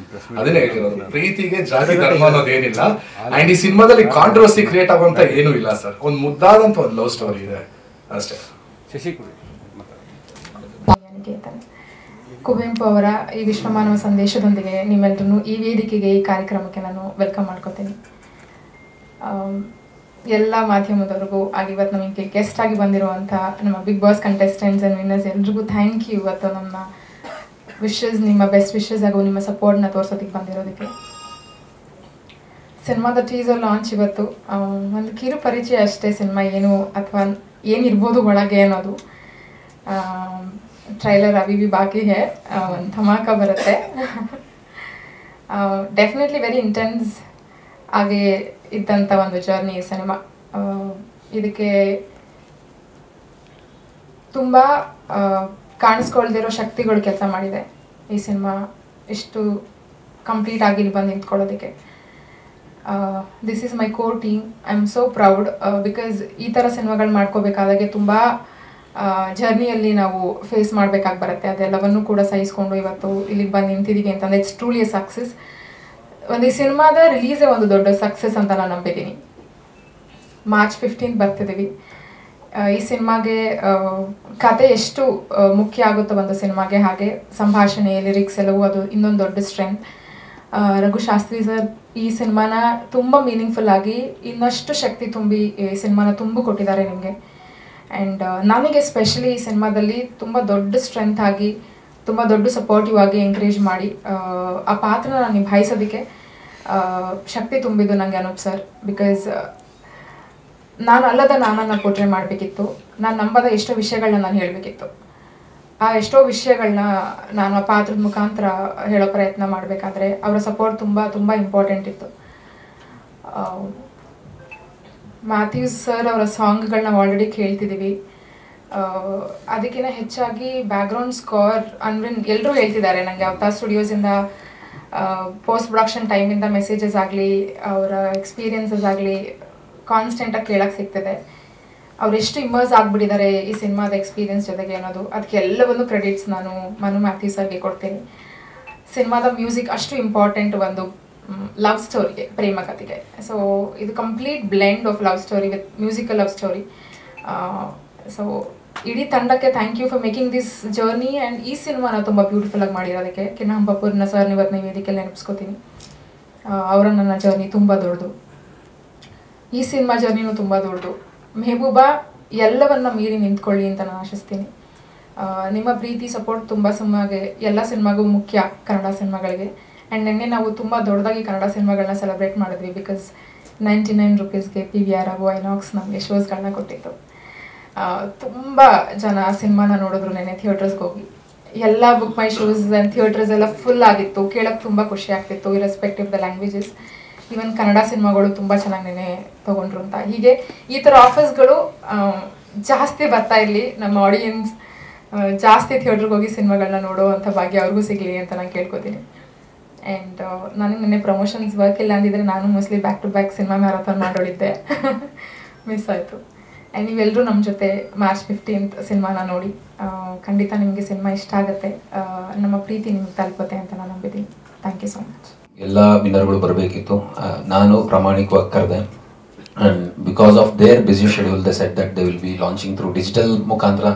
ಅದನ್ನೇ ಹೇಳಿರೋದು, ಪ್ರೀತಿಗೆ ಜಾತಿ ಧರ್ಮ ಅನ್ನೋದೇನಿಲ್ಲ. ಅಂಡ್ ಈ ಸಿನಿಮಾದಲ್ಲಿ ಕಾಂಟ್ರವರ್ಸಿ ಕ್ರಿಯೇಟ್ ಆಗುವಂತ ಏನೂ ಇಲ್ಲ ಸರ್. ಒಂದು ಮುದ್ದಾದಂತ ಒಂದು ಲವ್ ಸ್ಟೋರಿ ಇದೆ ಅಷ್ಟೇ. ಕುವೆಂಪು ಅವರ ಈ ವಿಶ್ವಮಾನವ ಸಂದೇಶದೊಂದಿಗೆ ನಿಮ್ಮೆಲ್ಲರೂ ಈ ವೇದಿಕೆಗೆ, ಈ ಕಾರ್ಯಕ್ರಮಕ್ಕೆ ನಾನು ವೆಲ್ಕಮ್ ಮಾಡ್ಕೋತೀನಿ. ಎಲ್ಲ ಮಾಧ್ಯಮದವ್ರಿಗೂ ಆಗಿ ಇವತ್ತು ನಮಗೆ ಗೆಸ್ಟ್ ಆಗಿ ಬಂದಿರುವಂಥ ನಮ್ಮ big boss contestants and winners ಎಲ್ರಿಗೂ ಥ್ಯಾಂಕ್ ಯು. ಇವತ್ತು ನಮ್ಮ ವಿಶಸ್, ನಿಮ್ಮ ಬೆಸ್ಟ್ ವಿಶಸ್ ಹಾಗೂ ನಿಮ್ಮ ಸಪೋರ್ಟ್ನ ತೋರ್ಸೋದಕ್ಕೆ ಬಂದಿರೋದಕ್ಕೆ. ಸಿನಿಮಾದ ಟೀಸರ್ ಲಾಂಚ್ ಇವತ್ತು. ಒಂದು ಕಿರು ಪರಿಚಯ ಅಷ್ಟೇ, ಸಿನಿಮಾ ಏನು ಅಥವಾ ಏನಿರ್ಬೋದು ಒಳಗೆ ಅನ್ನೋದು. ಟ್ರೈಲರ್ ಅವಿ ಬಾಕಿ ಹೇ, ಒಂದು ಧಮಾಕ ಬರುತ್ತೆ. ಡೆಫಿನೆಟ್ಲಿ ವೆರಿ ಇಂಟೆನ್ಸ್ ಆಗಿ ಇದ್ದಂಥ ಒಂದು ಜರ್ನಿ ಈ ಸಿನಿಮಾ. ಇದಕ್ಕೆ ತುಂಬ ಕಾಣಿಸ್ಕೊಳ್ದಿರೋ ಶಕ್ತಿಗಳು ಕೆಲಸ ಮಾಡಿದೆ ಈ ಸಿನಿಮಾ ಇಷ್ಟು ಕಂಪ್ಲೀಟ್ ಆಗಿ ಇಲ್ಲಿ ಬಂದು ನಿಂತ್ಕೊಳ್ಳೋದಕ್ಕೆ. This is my core team. I am so proud because ಈ ಥರ ಸಿನಿಮಾಗಳು ಮಾಡ್ಕೋಬೇಕಾದಾಗೆ ತುಂಬ ಜರ್ನಿಯಲ್ಲಿ ನಾವು ಫೇಸ್ ಮಾಡಬೇಕಾಗಿ ಬರುತ್ತೆ. ಅದೆಲ್ಲವನ್ನೂ ಕೂಡ ಸಹಿಸ್ಕೊಂಡು ಇವತ್ತು ಇಲ್ಲಿಗೆ ಬಂದು ನಿಂತಿದ್ದೀವಿ ಅಂತಂದರೆ ಇಟ್ಸ್ ಟ್ರೂಲಿ ಎ ಸಕ್ಸಸ್. ಒಂದು ಈ ಸಿನಿಮಾದ ರಿಲೀಸೇ ಒಂದು ದೊಡ್ಡ ಸಕ್ಸಸ್ ಅಂತ ನಾನು ನಂಬಿದ್ದೀನಿ. ಮಾರ್ಚ್ 15 ಬರ್ತಿದ್ದೀವಿ. ಈ ಸಿನಿಮಾಗೆ ಕತೆ ಎಷ್ಟು ಮುಖ್ಯ ಆಗುತ್ತೋ ಒಂದು ಸಿನಿಮಾಗೆ, ಹಾಗೆ ಸಂಭಾಷಣೆ, ಲಿರಿಕ್ಸ್ ಎಲ್ಲವೂ ಅದು ಇನ್ನೊಂದು ದೊಡ್ಡ ಸ್ಟ್ರೆಂತ್. ರಘುಶಾಸ್ತ್ರಿ ಸರ್ ಈ ಸಿನಿಮಾನ ತುಂಬ ಮೀನಿಂಗ್ಫುಲ್ ಆಗಿ ಇನ್ನಷ್ಟು ಶಕ್ತಿ ತುಂಬಿ ಈ ಸಿನಿಮಾನ ಕೊಟ್ಟಿದ್ದಾರೆ ನಿಮಗೆ. ಆ್ಯಂಡ್ ನನಗೆ ಸ್ಪೆಷಲಿ ಈ ಸಿನಿಮಾದಲ್ಲಿ ತುಂಬ ದೊಡ್ಡ ಸ್ಟ್ರೆಂತ್ ಆಗಿ, ತುಂಬ ದೊಡ್ಡ ಸಪೋರ್ಟಿವ್ ಆಗಿ ಎಂಕರೇಜ್ ಮಾಡಿ ಆ ಪಾತ್ರನ ನಿಭಾಯಿಸೋದಕ್ಕೆ ಶಕ್ತಿ ತುಂಬಿದ್ದು ನನಗೆ ಅನೂಪ್ ಸರ್. ಬಿಕಾಸ್ ನಾನು ಅಲ್ಲದ ನಾನನ್ನು ಪೋರ್ಟ್ರೇ ಮಾಡಬೇಕಿತ್ತು. ನಾನು ನಂಬದ ಎಷ್ಟೋ ವಿಷಯಗಳನ್ನ ನಾನು ಹೇಳಬೇಕಿತ್ತು. ಆ ಎಷ್ಟೋ ವಿಷಯಗಳನ್ನ ನಾನು ಆ ಪಾತ್ರದ ಮುಖಾಂತರ ಹೇಳೋ ಪ್ರಯತ್ನ ಮಾಡಬೇಕಾದ್ರೆ ಅವರ ಸಪೋರ್ಟ್ ತುಂಬ ತುಂಬ ಇಂಪಾರ್ಟೆಂಟ್ ಇತ್ತು. ಮ್ಯಾಥ್ಯೂಸ್ ಸರ್ ಅವರ ಸಾಂಗ್ಗಳನ್ನ ಆಲ್ರೆಡಿ ಕೇಳ್ತಿದ್ದೀವಿ. ಅದಕ್ಕಿಂತ ಹೆಚ್ಚಾಗಿ ಬ್ಯಾಕ್ಗ್ರೌಂಡ್ ಸ್ಕೋರ್ ಅನ್ವಿನ್ ಎಲ್ಲರೂ ಹೇಳ್ತಿದ್ದಾರೆ ನನಗೆ. ಅವತಾರ್ ಸ್ಟುಡಿಯೋಸಿಂದ ಪೋಸ್ಟ್ ಪ್ರೊಡಕ್ಷನ್ ಟೈಮಿಂದ ಮೆಸೇಜಸ್ ಆಗಲಿ, ಅವರ ಎಕ್ಸ್ಪೀರಿಯನ್ಸಸ್ ಆಗಲಿ ಕಾನ್ಸ್ಟೆಂಟಾಗಿ ಕೇಳಕ್ಕೆ ಸಿಗ್ತದೆ. ಅವರೆಷ್ಟು ಇಮರ್ಸ್ ಆಗಿಬಿಟ್ಟಿದ್ದಾರೆ ಈ ಸಿನಿಮಾದ ಎಕ್ಸ್ಪೀರಿಯನ್ಸ್ ಜೊತೆಗೆ ಅನ್ನೋದು. ಅದಕ್ಕೆ ಎಲ್ಲವನ್ನೂ ಕ್ರೆಡಿಟ್ಸ್ ನಾನು ಮನು ಮ್ಯಾಥ್ಯೂಸ್ ಸರ್ಗೆ ಕೊಡ್ತೀನಿ. ಸಿನಿಮಾದ ಮ್ಯೂಸಿಕ್ ಅಷ್ಟು ಇಂಪಾರ್ಟೆಂಟ್ ಒಂದು ಲವ್ ಸ್ಟೋರಿಗೆ, ಪ್ರೇಮ ಕಥೆಗೆ. ಸೊ ಇದು complete blend of love story with musical love story. So ಇಡೀ ತಂಡಕ್ಕೆ thank you for making this journey. And ಈ ಸಿನಿಮಾನ ತುಂಬ ಬ್ಯೂಟಿಫುಲ್ಲಾಗಿ ಮಾಡಿರೋದಕ್ಕೆ ಕಿನ್ನ ಹಂಪಾಪುರ್ನ ಸರ್ನ ಇವತ್ತು ನೀವು ವೇದಿಕೆಯಲ್ಲಿ ನೆನಪಿಸ್ಕೋತೀನಿ. ಅವರ ನನ್ನ ಜರ್ನಿ ತುಂಬ ದೊಡ್ಡದು, ಈ ಸಿನಿಮಾ ಜರ್ನಿನೂ ತುಂಬ ದೊಡ್ಡದು. ಮೆಹಬೂಬಾ ಎಲ್ಲವನ್ನ ಮೀರಿ ನಿಂತ್ಕೊಳ್ಳಿ ಅಂತ ನಾನು ಆಶಿಸ್ತೀನಿ. ನಿಮ್ಮ ಪ್ರೀತಿ ಸಪೋರ್ಟ್ ತುಂಬ ಸಿನಿಮಾಗೆ, ಎಲ್ಲ ಸಿನಿಮಾಗೂ ಮುಖ್ಯ, ಕನ್ನಡ ಸಿನಿಮಾಗಳಿಗೆ. ಆ್ಯಂಡ್ ನಿನ್ನೆ ನಾವು ತುಂಬ ದೊಡ್ಡದಾಗಿ ಕನ್ನಡ ಸಿನಿಮಾಗಳನ್ನ ಸೆಲೆಬ್ರೇಟ್ ಮಾಡಿದ್ವಿ. ಬಿಕಾಸ್ 99 ರೂಪೀಸ್ಗೆ PVR ಹಾಗೂ ಐನಾಕ್ಸ್ ನಮಗೆ ಶೋಸ್ಗಳನ್ನ ಕೊಟ್ಟಿತ್ತು. ತುಂಬ ಜನ ಸಿನಿಮಾನ ನೋಡಿದ್ರು ನೆನ್ನೆ ಥಿಯೇಟರ್ಸ್ಗೆ ಹೋಗಿ. ಎಲ್ಲ book my shows and theatres ಎಲ್ಲ ಫುಲ್ ಆಗಿತ್ತು. ಕೇಳೋಕ್ಕೆ ತುಂಬ ಖುಷಿ ಆಗ್ತಿತ್ತು, irrespective the languages. Even Kannada ಸಿನಿಮಾಗಳು ತುಂಬ ಚೆನ್ನಾಗಿ ನೆನೆ ತೊಗೊಂಡ್ರು ಅಂತ. ಹೀಗೆ ಈ ಥರ ಆಫರ್ಸ್ಗಳು ಜಾಸ್ತಿ ಬರ್ತಾ ಇರಲಿ, ನಮ್ಮ ಆಡಿಯನ್ಸ್ ಜಾಸ್ತಿ ಥಿಯೇಟ್ರಿಗೆ ಹೋಗಿ ಸಿನಿಮಾಗಳನ್ನ ನೋಡೋ ಅಂಥ ಭಾಗ್ಯ ಅವ್ರಿಗೂ ಸಿಗಲಿ ಅಂತ ನಾನು ಕೇಳ್ಕೊತೀನಿ. ಆ್ಯಂಡ್ ನನಗೆ ನಿನ್ನೆ ಪ್ರಮೋಷನ್ಸ್ ವರ್ಕ್ ಇಲ್ಲ ಅಂದಿದ್ರೆ ನಾನು mostly back to back cinema marathon ಮಾಡೋಳಿದ್ದೆ, ಮಿಸ್ ಆಯಿತು. ಆ್ಯಂಡ್ ನೀವೆಲ್ಲರೂ ನಮ್ಮ ಜೊತೆ ಮಾರ್ಚ್ 15th ಸಿನಿಮಾನ ನೋಡಿ. ಖಂಡಿತ ನಿಮಗೆ ಸಿನಿಮಾ ಇಷ್ಟ ಆಗುತ್ತೆ, ನಮ್ಮ ಪ್ರೀತಿ ನಿಮ್ಗೆ ತಲುಪುತ್ತೆ ಅಂತ ನಾನು ನಂಬಿದ್ದೀನಿ. Thank you so much. ಎಲ್ಲ ವಿನ್ನರ್ಗಳು ಬರಬೇಕಿತ್ತು, ನಾನು ಪ್ರಾಮಾಣಿಕವಾಗಿ ಕರೆದೆ. And because of their busy schedule they set that they will be launching through digital ಮುಖಾಂತರ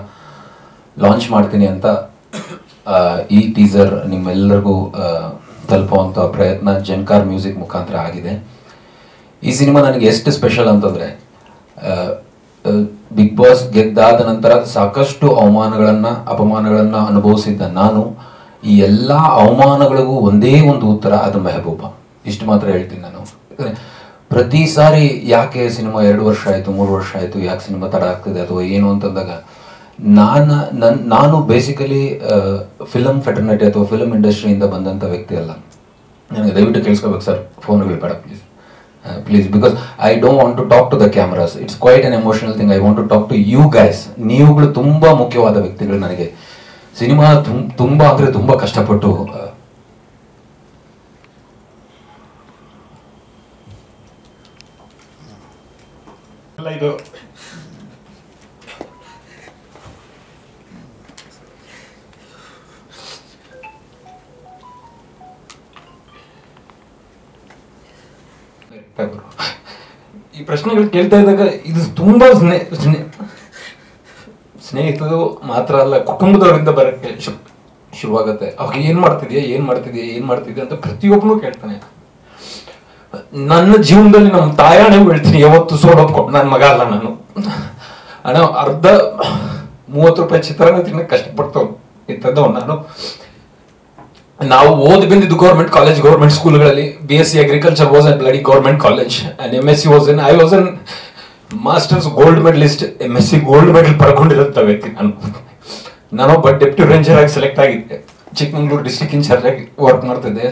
ಲಾಂಚ್ ಮಾಡ್ತೀನಿ ಅಂತ. ಈ ಟೀಸರ್ ನಿಮ್ಮೆಲ್ಲರಿಗೂ ತಲುಪುವಂಥ ಪ್ರಯತ್ನ ಜನ್ಕಾರ್ ಮ್ಯೂಸಿಕ್ ಮುಖಾಂತರ ಆಗಿದೆ. ಈ ಸಿನಿಮಾ ನನಗೆ ಎಷ್ಟು ಸ್ಪೆಷಲ್ ಅಂತಂದರೆ, ಬಿಗ್ ಬಾಸ್ ಗೆದ್ದಾದ ನಂತರ ಸಾಕಷ್ಟು ಅಪಮಾನಗಳನ್ನು ಅನುಭವಿಸಿದ್ದ ನಾನು ಈ ಎಲ್ಲ ಅವಮಾನಗಳಿಗೂ ಒಂದೇ ಒಂದು ಉತ್ತರ, ಅದು ಮೆಹಬೂಬಾ. ಇಷ್ಟು ಮಾತ್ರ ಹೇಳ್ತೀನಿ ನಾನು. ಪ್ರತಿ ಸಾರಿ ಯಾಕೆ ಸಿನಿಮಾ 2 ವರ್ಷ ಆಯಿತು 3 ವರ್ಷ ಆಯಿತು, ಯಾಕೆ ಸಿನಿಮಾ ತಡ ಆಗ್ತಿದೆ ಅಥವಾ ಏನು ಅಂತಂದಾಗ ನಾನು ಬೇಸಿಕಲಿ ಫಿಲಮ್ ಫೆಟರ್ನಿಟಿ ಅಥವಾ ಫಿಲಮ್ ಇಂಡಸ್ಟ್ರಿಯಿಂದ ಬಂದಂಥ ವ್ಯಕ್ತಿ ಅಲ್ಲ. ನನಗೆ ದಯವಿಟ್ಟು ಕೇಳಿಸ್ಕೋಬೇಕು ಸರ್, ಫೋನ್ಗಳು ಬೇಡ please, because I don't want to talk to the cameras. It's quite an emotional thing. I want to talk to you guys. ನೀವುಗಳು ತುಂಬ ಮುಖ್ಯವಾದ ವ್ಯಕ್ತಿಗಳು ನನಗೆ. ಸಿನಿಮಾ ತುಂಬ ಅಂದರೆ ತುಂಬ ಕಷ್ಟಪಟ್ಟು ಇದು ಈ ಪ್ರಶ್ನೆಗಳು ಕೇಳ್ತಾ ಇದ್ದಾಗ ಇದು ತುಂಬಾ ಸ್ನೇಹಿತರು ಮಾತ್ರ ಅಲ್ಲ, ಕುಟುಂಬದವರಿಂದ ಬರಕ್ಕೆ ಶುರುವಾಗತ್ತೆ. ಅವಾಗ ಏನ್ ಮಾಡ್ತಿದ್ಯಾ ಅಂತ ಪ್ರತಿಯೊಬ್ಬನು ಕೇಳ್ತಾನೆ. ನನ್ನ ಜೀವನದಲ್ಲಿ ನಮ್ಮ ತಾಯಾಣೆ ಹೇಳ್ತೀನಿ, ಯಾವತ್ತು ಸೋಡೋದ್ಕೊಂಡು ನನ್ನ ಮಗ ಅಲ್ಲ ನಾನು. ಅಣ್ಣ ಅರ್ಧ 30 ರೂಪಾಯಿ ಚಿತ್ರಾನ್ನ ತಿನ್ನಕ್ಕೆ ಕಷ್ಟಪಡ್ತವ್ ಇದ್ದವ್ ನಾನು. ನಾವು ಓದಿ ಬಂದಿದ್ದು ಗೌರ್ಮೆಂಟ್ ಕಾಲೇಜ್, ಗೌರ್ಮೆಂಟ್ ಸ್ಕೂಲ್ಗಳಲ್ಲಿ. BSc agriculture was an bloody government college and MSc was an I was an masters gold medalist. MSc gold medal ಪಡ್ಕೊಂಡಿರುತ್ತ ವ್ಯಕ್ತಿ ನಾನೊಬ್ಬ ಡೆಪ್ಟಿ ರೇಂಜರ್ ಆಗಿ ಸೆಲೆಕ್ಟ್ ಆಗಿದ್ದೆ. ಚಿಕ್ಕಮಂಗ್ಳೂರು ಡಿಸ್ಟ್ರಿಕ್ಟ್ ಇನ್ಚಾರ್ಜ್ ಆಗಿ ವರ್ಕ್ ಮಾಡ್ತಿದ್ದೆ.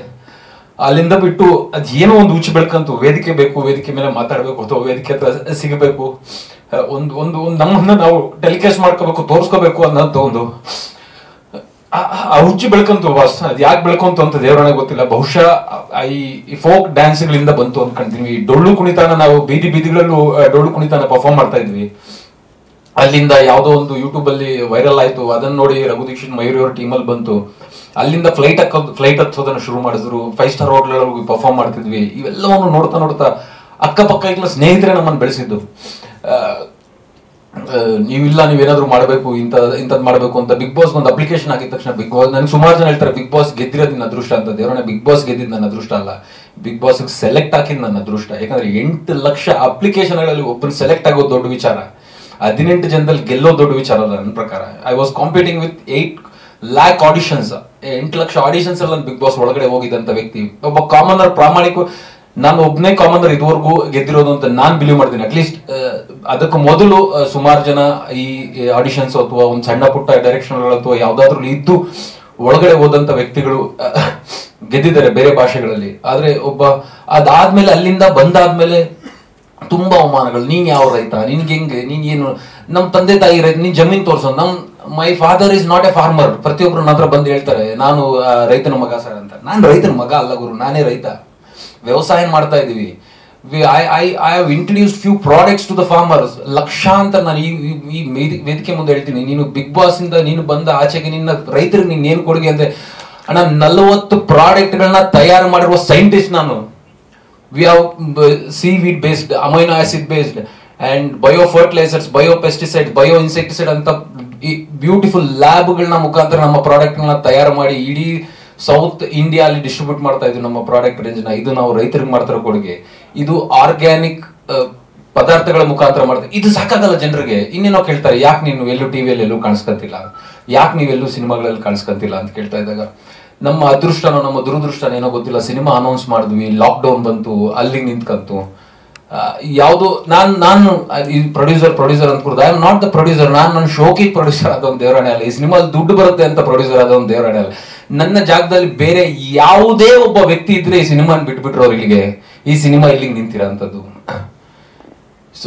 ಅಲ್ಲಿಂದ ಬಿಟ್ಟು ಅದ್ ಏನೋ ಒಂದು ಹುಚ್ಚು ಬೆಳ್ಕಂತು, ವೇದಿಕೆ ಬೇಕು, ವೇದಿಕೆ ಮೇಲೆ ಮಾತಾಡ್ಬೇಕು ಅಥವಾ ವೇದಿಕೆ ಹತ್ರ ಸಿಗಬೇಕು, ಒಂದು ನಮ್ಮನ್ನ ನಾವು ಟೆಲಿಕಾಸ್ಟ್ ಮಾಡ್ಕೋಬೇಕು, ತೋರಿಸ್ಕೋಬೇಕು ಅನ್ನೋದು ಒಂದು ಆ ಹುಚ್ಚು ಬೆಳ್ಕಂತು ಬಾಸ್. ಅದ್ ಯಾಕೆ ಬೆಳ್ಕೊಂತು ಅಂತ ದೇವರೇ ಗೊತ್ತಿಲ್ಲ. ಬಹುಶಃ ಈ ಫೋಕ್ ಡ್ಯಾನ್ಸ್ಗಳಿಂದ ಬಂತು ಅನ್ಕೊಂತೀನಿ. ಈ ಡೊಳ್ಳು ಕುಣಿತಾನ ನಾವು ಬೀದಿಗಳಲ್ಲೂ ಡೊಳ್ಳು ಕುಣಿತಾನ ಪರ್ಫಾರ್ಮ್ ಮಾಡ್ತಾ ಇದ್ವಿ. ಅಲ್ಲಿಂದ ಯಾವುದೋ ಒಂದು ಯೂಟ್ಯೂಬ್ ಅಲ್ಲಿ ವೈರಲ್ ಆಯ್ತು. ಅದನ್ನ ನೋಡಿ ರಘು ದೀಕ್ಷಿತ್ ಮಯೂರಿ ಅವ್ರ ಟೀಮಲ್ಲಿ ಬಂತು. ಅಲ್ಲಿಂದ ಫ್ಲೈಟ್ ಹತ್ತೋದನ್ನ ಶುರು ಮಾಡಿದ್ರು. 5 ಸ್ಟಾರ್ ಹೋಟ್ಲಲ್ಲಿ ಪರ್ಫಾರ್ಮ್ ಮಾಡ್ತಿದ್ವಿ. ಇವೆಲ್ಲವನ್ನು ನೋಡ್ತಾ ಅಕ್ಕಪಕ್ಕ ಈಗಲ ಸ್ನೇಹಿತರೆ ನಮ್ಮನ್ನು ಬೆಳೆಸಿದ್ದು. ನೀವೇನಾದ್ರೂ ಮಾಡಬೇಕು, ಇಂಥದ್ದು ಮಾಡಬೇಕು ಅಂತ. ಬಿಗ್ ಬಾಸ್ ಒಂದು ಅಪ್ಲಿಕೇಶನ್ ಆಗಿದ ತಕ್ಷಣ ಬಿಗ್ ಬಾಸ್, ನನಗೆ ಸುಮಾರು ಜನ ಹೇಳ್ತಾರೆ ಬಿಗ್ ಬಾಸ್ ಗೆದ್ದಿರೋದು ನನ್ನ ಅದೃಷ್ಟ ಅಂತ. ದೇವರನ್ನ ಬಿಗ್ ಬಾಸ್ ಗೆದ್ದಿದ್ದು ನನ್ನ ಅದೃಷ್ಟ ಅಲ್ಲ, ಬಿಗ್ ಬಾಸ್ ಸೆಲೆಕ್ಟ್ ಹಾಕಿದ್ ನನ್ನ ಅದೃಷ್ಟ. ಯಾಕಂದ್ರೆ 8 ಲಕ್ಷ ಅಪ್ಲಿಕೇಶನ್ಗಳಲ್ಲಿ ಒಬ್ಬರು ಸೆಲೆಕ್ಟ್ ಆಗೋದು ದೊಡ್ಡ ವಿಚಾರ. 18 ಜನದಲ್ಲಿ ಗೆಲ್ಲೋದು ದೊಡ್ಡ ವಿಚಾರ ಅಲ್ಲ ನನ್ನ ಪ್ರಕಾರ. I was competing with 8 lakh auditions. 8 lakh auditions ಅಲ್ಲಿ ನಾನು ಬಿಗ್ ಬಾಸ್ ಒಳಗಡೆ ಹೋಗಿದ್ದಂತ ವ್ಯಕ್ತಿ. ಒಬ್ಬ ಕಾಮನರ್, ಪ್ರಾಮಾಣಿಕ, ನಾನು ಒಬ್ಬನೇ ಕಾಮನರ್ ಇದುವರೆಗೂ ಗೆದ್ದಿರೋದು ಅಂತ ನಾನು ಬಿಲೀವ್ ಮಾಡ್ತೀನಿ. ಅಟ್ಲೀಸ್ಟ್ ಅದಕ್ಕೂ ಮೊದಲು ಸುಮಾರು ಜನ ಈ ಆಡಿಷನ್ಸ್ ಅಥವಾ ಒಂದು ಸಣ್ಣ ಪುಟ್ಟ ಡೈರೆಕ್ಷನ್ ಅಥವಾ ಯಾವ್ದಾದ್ರು ಇದ್ದು ಒಳಗಡೆ ಹೋದಂತ ವ್ಯಕ್ತಿಗಳು ಗೆದ್ದಿದ್ದಾರೆ ಬೇರೆ ಭಾಷೆಗಳಲ್ಲಿ. ಆದ್ರೆ ಅದಾದ್ಮೇಲೆ ಅಲ್ಲಿಂದ ಬಂದಾದ್ಮೇಲೆ ತುಂಬಾ ಅವಮಾನಗಳು. ನೀನ್ ಯಾವ ರೈತ, ನಿನ್ಗೆ ಹೆಂಗೆ, ನೀನ್ ಏನು, ನಮ್ ತಂದೆ ತಾಯಿ ರೈತ, ನೀನ್ ಜಮೀನ್ ತೋರ್ಸೋ. My father is not a farmer. ಪ್ರತಿಯೊಬ್ರು ನನ್ನ ಹತ್ರ ಬಂದು ಹೇಳ್ತಾರೆ ನಾನು ರೈತನ ಮಗ ಸರ್ ಅಂತ. ನಾನು ರೈತನ ಮಗ ಅಲ್ಲ ಗುರು, ನಾನೇ ರೈತ. ವ್ಯವಸಾಯ ಮಾಡ್ತಾ ಇದೀವಿ. I have introduced few products to the farmers. ಲಕ್ಷಾಂತರ ನಾನು ಈ ವೇದಿಕೆ ಮುಂದೆ ಹೇಳ್ತೀನಿ. ನೀನು ಬಿಗ್ ಬಾಸ್ ಇಂದ ನೀನು ಬಂದ ಆಚೆಗೆ ನಿನ್ನ ರೈತರಿಗೆ ನೀನ್ ಏನ್ ಕೊಡುಗೆ ಅಂದ್ರೆ, ಅಣ್ಣ 40 ಪ್ರಾಡಕ್ಟ್ಗಳನ್ನ ತಯಾರು ಮಾಡಿರುವ ಸೈಂಟಿಸ್ಟ್ ನಾನು. We have seaweed based, amino acid based and biofertilizers, biopesticides, bioinsecticide ಅಂತ ಬ್ಯೂಟಿಫುಲ್ ಲ್ಯಾಬ್ಗಳನ್ನ ಮುಖಾಂತರ ನಮ್ಮ ಪ್ರಾಡಕ್ಟ್ಗಳನ್ನ ತಯಾರು ಮಾಡಿ ಇಡೀ ಸೌತ್ ಇಂಡಿಯಾ ಅಲ್ಲಿ ಡಿಸ್ಟ್ರಿಬ್ಯೂಟ್ ಮಾಡ್ತಾ ಇದ್ವಿ ನಮ್ಮ ಪ್ರಾಡಕ್ಟ್ ರೇಂಜ್ನ. ಇದು ನಾವು ರೈತರಿಗೆ ಮಾಡ್ತಿರೋ ಕೊಡುಗೆ. ಇದು ಆರ್ಗ್ಯಾನಿಕ್ ಪದಾರ್ಥಗಳ ಮುಖಾಂತರ ಮಾಡ್ತಾರೆ. ಇದು ಸಾಕಾಗಲ್ಲ ಜನರಿಗೆ. ಇನ್ನೇನೋ ಕೇಳ್ತಾರೆ, ಯಾಕೆ ನೀನು ಎಲ್ಲೂ ಟಿವಿಯಲ್ಲಿ ಎಲ್ಲೂ ಕಾಣಿಸ್ಕೊಂತಿಲ್ಲ, ಯಾಕೆ ನೀವೆಲ್ಲೂ ಸಿನಿಮಾಗಳಲ್ಲಿ ಕಾಣಿಸ್ಕೊಂತಿಲ್ಲ ಅಂತ ಕೇಳ್ತಾ ಇದ್ದಾಗ ನಮ್ಮ ಅದೃಷ್ಟನೋ ನಮ್ಮ ದುರದೃಷ್ಟನೋ ಏನೋ ಗೊತ್ತಿಲ್ಲ. ಸಿನಿಮಾ ಅನೌನ್ಸ್ ಮಾಡಿದ್ವಿ, ಲಾಕ್ಡೌನ್ ಬಂತು, ಅಲ್ಲಿಗೆ ನಿಂತ್ಕಂತು. ಯಾವುದು ನಾನು ಈ ಪ್ರೊಡ್ಯೂಸರ್ ಅಂತ I am not the producer. ನನ್ನ ಶೋಕಿ ಪ್ರೊಡ್ಯೂಸರ್ ಅದೊಂದು ದೇವರಾಣೆ ಅಲ್ಲ. ಈ ಸಿನಿಮಾದಲ್ಲಿ ದುಡ್ಡು ಬರುತ್ತೆ ಅಂತ ಪ್ರೊಡ್ಯೂಸರ್ ಅದೊಂದು ದೇವರಾಣೆ ಅಲ್ಲ. ನನ್ನ ಜಾಗದಲ್ಲಿ ಬೇರೆ ಯಾವುದೇ ಒಬ್ಬ ವ್ಯಕ್ತಿ ಇದ್ರೆ ಈ ಸಿನಿಮಾನ ಬಿಟ್ಬಿಟ್ರು ಅವ್ರು ಇಲ್ಲಿಗೆ, ಈ ಸಿನಿಮಾ ಇಲ್ಲಿಗೆ ನಿಂತಿರೋ ಅಂಥದ್ದು. ಸೊ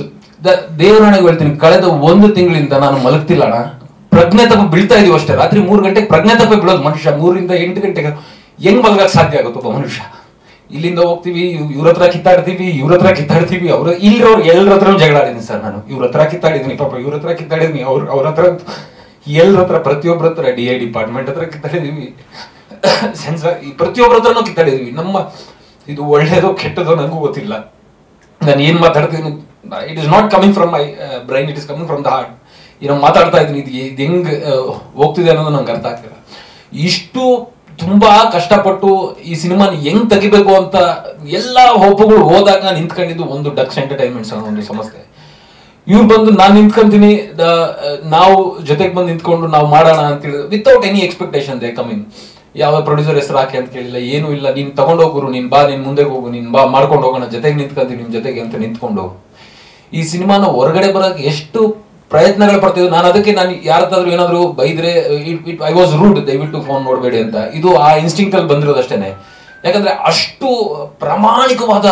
ದೇವರಾಣೆಗೆ ಹೇಳ್ತೀನಿ, ಕಳೆದ 1 ತಿಂಗಳಿಂದ ನಾನು ಮಲಗ್ತಿಲ್ಲ ಅಣ್ಣ. ಪ್ರಜ್ಞೆ ತಪ್ಪ ಬೀಳ್ತಾ ಇದೀವಿ ಅಷ್ಟೇ. ರಾತ್ರಿ 3 ಗಂಟೆಗೆ ಪ್ರಜ್ಞೆ ತಪ್ಪ ಬೀಳೋದು ಮನುಷ್ಯ. 3 ರಿಂದ 8 ಗಂಟೆಗೆ ಹೆಂಗ್ ಮಲಗಕ್ಕೆ ಸಾಧ್ಯ ಆಗುತ್ತೆ ಒಬ್ಬ ಮನುಷ್ಯ? ಇಲ್ಲಿಂದ ಹೋಗ್ತೀವಿ, ಇವ್ರ ಹತ್ರ ಕಿತ್ತಾಡ್ತೀವಿ, ಅವ್ರ ಇಲ್ಲಿರೋರು ಎಲ್ಲರ ಹತ್ರ ಜಗಳ ಆಡಿದೀನಿ ಸರ್ ನಾನು. ಇವ್ರ ಹತ್ರ ಕಿತ್ತಾಡಿದೀನಿ, ಪಾಪ ಇವ್ರ ಹತ್ರ ಕಿತ್ತಾಡಿದೀನಿ, ಅವ್ರ ಹತ್ರ ಎಲ್ಲರ ಹತ್ರ, ಪ್ರತಿಯೊಬ್ಬರ ಹತ್ರ, DI ಡಿಪಾರ್ಟ್ಮೆಂಟ್ ಹತ್ರ ಕಿತ್ತಾಡಿದೀವಿ, ಸೆನ್ಸರ್ ಪ್ರತಿಯೊಬ್ಬರ ಹತ್ರನೂ ಕಿತ್ತಾಡಿದೀವಿ. ನಮ್ಮ ಇದು ಒಳ್ಳೇದೋ ಕೆಟ್ಟದೋ ನನಗೂ ಗೊತ್ತಿಲ್ಲ. ನಾನು ಏನ್ ಮಾತಾಡ್ತೀನಿ, it is not coming from my brain, it is coming from the heart. ಏನೋ ಮಾತಾಡ್ತಾ ಇದ್ದೀನಿ, ಇದು ಹೆಂಗ್ ಹೋಗ್ತಿದೆ ಅನ್ನೋದು ನಂಗೆ ಅರ್ಥ ಆಗ್ತಿಲ್ಲ. ಇಷ್ಟು ತುಂಬಾ ಕಷ್ಟಪಟ್ಟು ಈ ಸಿನಿಮಾನ ಹೆಂಗ್ ತೆಗಿಬೇಕು ಅಂತ ಎಲ್ಲಾ ಹೋಪುಗಳು ಹೋದಾಗ ನಿಂತ್ಕೊಂಡಿದ್ದು ಒಂದು ಡಕ್ಸ್ ಎಂಟರ್ಟೈನ್ಮೆಂಟ್ಸ್ ಅನ್ನೋ ಒಂದು ಸಂಸ್ಥೆ. ಇವ್ರು ಬಂದು ನಾನು ನಿಂತ್ಕೊಂತೀನಿ, ನಾವು ಜೊತೆಗೆ ಬಂದು ನಿಂತ್ಕೊಂಡು ನಾವು ಮಾಡೋಣ ಅಂತ ಹೇಳಿದ್ರು without any expectation. They coming, ಯಾವ ಪ್ರೊಡ್ಯೂಸರ್ ಹೆಸರು ಹಾಕಿ ಅಂತ ಕೇಳಿಲ್ಲ, ಏನೂ ಇಲ್ಲ. ನೀನ್ ತಗೊಂಡೋಗ್ರು, ನೀನ್ ಬಾ, ನೀನ್ ಮುಂದೆ ಹೋಗು, ನೀನ್ ಬಾ, ಮಾಡ್ಕೊಂಡು ಹೋಗೋಣ, ಜೊತೆಗೆ ನಿಂತ್ಕೊಂತೀನಿ ನಿಮ್ ಜೊತೆಗೆ ಅಂತ ನಿಂತ್ಕೊಂಡು ಈ ಸಿನಿಮಾನ ಹೊರಗಡೆ ಬರೋಕೆ ಎಷ್ಟು ಪ್ರಯತ್ನಗಳು ಪಡ್ತಿದ್ವಿ. ನಾನು ಅದಕ್ಕೆ ನಾನು ಯಾರತ್ತಾದ್ರೂ ಏನಾದ್ರು ಬೈದ್ರೆ ಐ ವಾಸ್ ರೂಡ್, ದಯವಿಟ್ಟು ಫೋನ್ ನೋಡಬೇಡಿ ಅಂತ. ಇದು ಆ ಇನ್ಸ್ಟಿಂಕ್ಟ್ ಅಲ್ಲಿ ಬಂದಿರೋದಷ್ಟೇನೆ. ಯಾಕಂದ್ರೆ ಅಷ್ಟು ಪ್ರಾಮಾಣಿಕವಾದ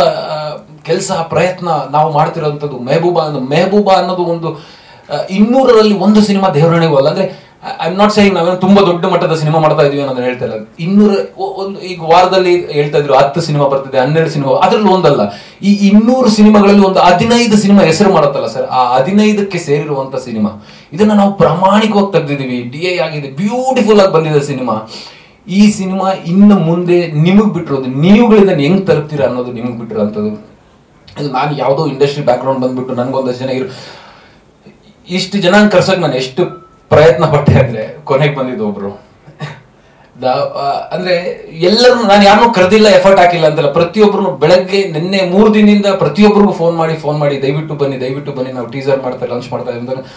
ಕೆಲಸ ಪ್ರಯತ್ನ ನಾವು ಮಾಡ್ತಿರೋಂಥದ್ದು. ಮೆಹಬೂಬಾ ಅನ್ನೋದು ಒಂದು 200ರಲ್ಲಿ 1 ಸಿನಿಮಾ ದೇವರಣೆಗೂ ಅಲ್ಲ. ಅಂದ್ರೆ ಐ ಆಮ್ ನಾಟ್ ಸೇಯಿಂಗ್ ನಾವೇನೋ ತುಂಬಾ ದೊಡ್ಡ ಮಟ್ಟದ ಸಿನಿಮಾ ಮಾಡ್ತಾ ಇದೀವಿ ಅನ್ನೋದನ್ನ ಹೇಳ್ತಾ ಇಲ್ಲ. 200 ಈಗ ವಾರದಲ್ಲಿ ಹೇಳ್ತಾ ಇದ್ರು 10 ಸಿನಿಮಾ ಬರ್ತಿದೆ, 12 ಸಿನಿಮಾ, ಅದ್ರಲ್ಲಿ ಒಂದಲ್ಲ. ಈ 200 ಸಿನಿಮಾಗಳಲ್ಲಿ ಒಂದು 15 ಸಿನಿಮಾ ಹೆಸರು ಮಾಡುತ್ತಲ್ಲ ಸರ್, ಆ 15ಕ್ಕೆ ಸೇರಿರುವಂತ ಸಿನಿಮಾ. ಇದನ್ನ ನಾವು ಪ್ರಾಮಾಣಿಕವಾಗಿ ತೆಗೆದಿದ್ದೀವಿ. DI ಆಗಿದೆ, ಬ್ಯೂಟಿಫುಲ್ ಆಗಿ ಬಂದಿದೆ ಸಿನಿಮಾ. ಈ ಸಿನಿಮಾ ಇನ್ನು ಮುಂದೆ ನಿಮಗ್ ಬಿಟ್ಟಿರೋದು, ನೀವುಗಳಿಂದ ಹೆಂಗ್ ತಲುಪ್ತೀರಾ ಅನ್ನೋದು ನಿಮಗ್ ಬಿಟ್ಟಿರೋಂಥದ್ದು. ನಾನು ಯಾವುದೋ ಇಂಡಸ್ಟ್ರಿ ಬ್ಯಾಕ್ಗ್ರೌಂಡ್ ಬಂದ್ಬಿಟ್ಟು ನನಗೊಂದಷ್ಟು ಜನ ಇಷ್ಟು ಜನ ಕರ್ಸಕ್ ನಾನು ಎಷ್ಟು ಪ್ರಯತ್ನ ಪಟ್ಟೆ ಅಂದ್ರೆ ಕೊನೆಗೆ ಬಂದಿದ್ದು ಒಬ್ರು. ಅಂದ್ರೆ ಎಲ್ಲರೂ, ನಾನು ಯಾರನ್ನೂ ಕರೆದಿಲ್ಲ, ಎಫರ್ಟ್ ಹಾಕಿಲ್ಲ ಅಂತಲ್ಲ. ಪ್ರತಿಯೊಬ್ಬರು ಬೆಳಗ್ಗೆ ನಿನ್ನೆ 3 ದಿನದಿಂದ ಪ್ರತಿಯೊಬ್ಬರಿಗೂ ಫೋನ್ ಮಾಡಿ ದಯವಿಟ್ಟು ಬನ್ನಿ, ನಾವು ಟೀಸರ್ ಮಾಡ್ತಾ ಲಾಂಚ್ ಮಾಡ್ತಾ ಇದ್ದೀವಿ.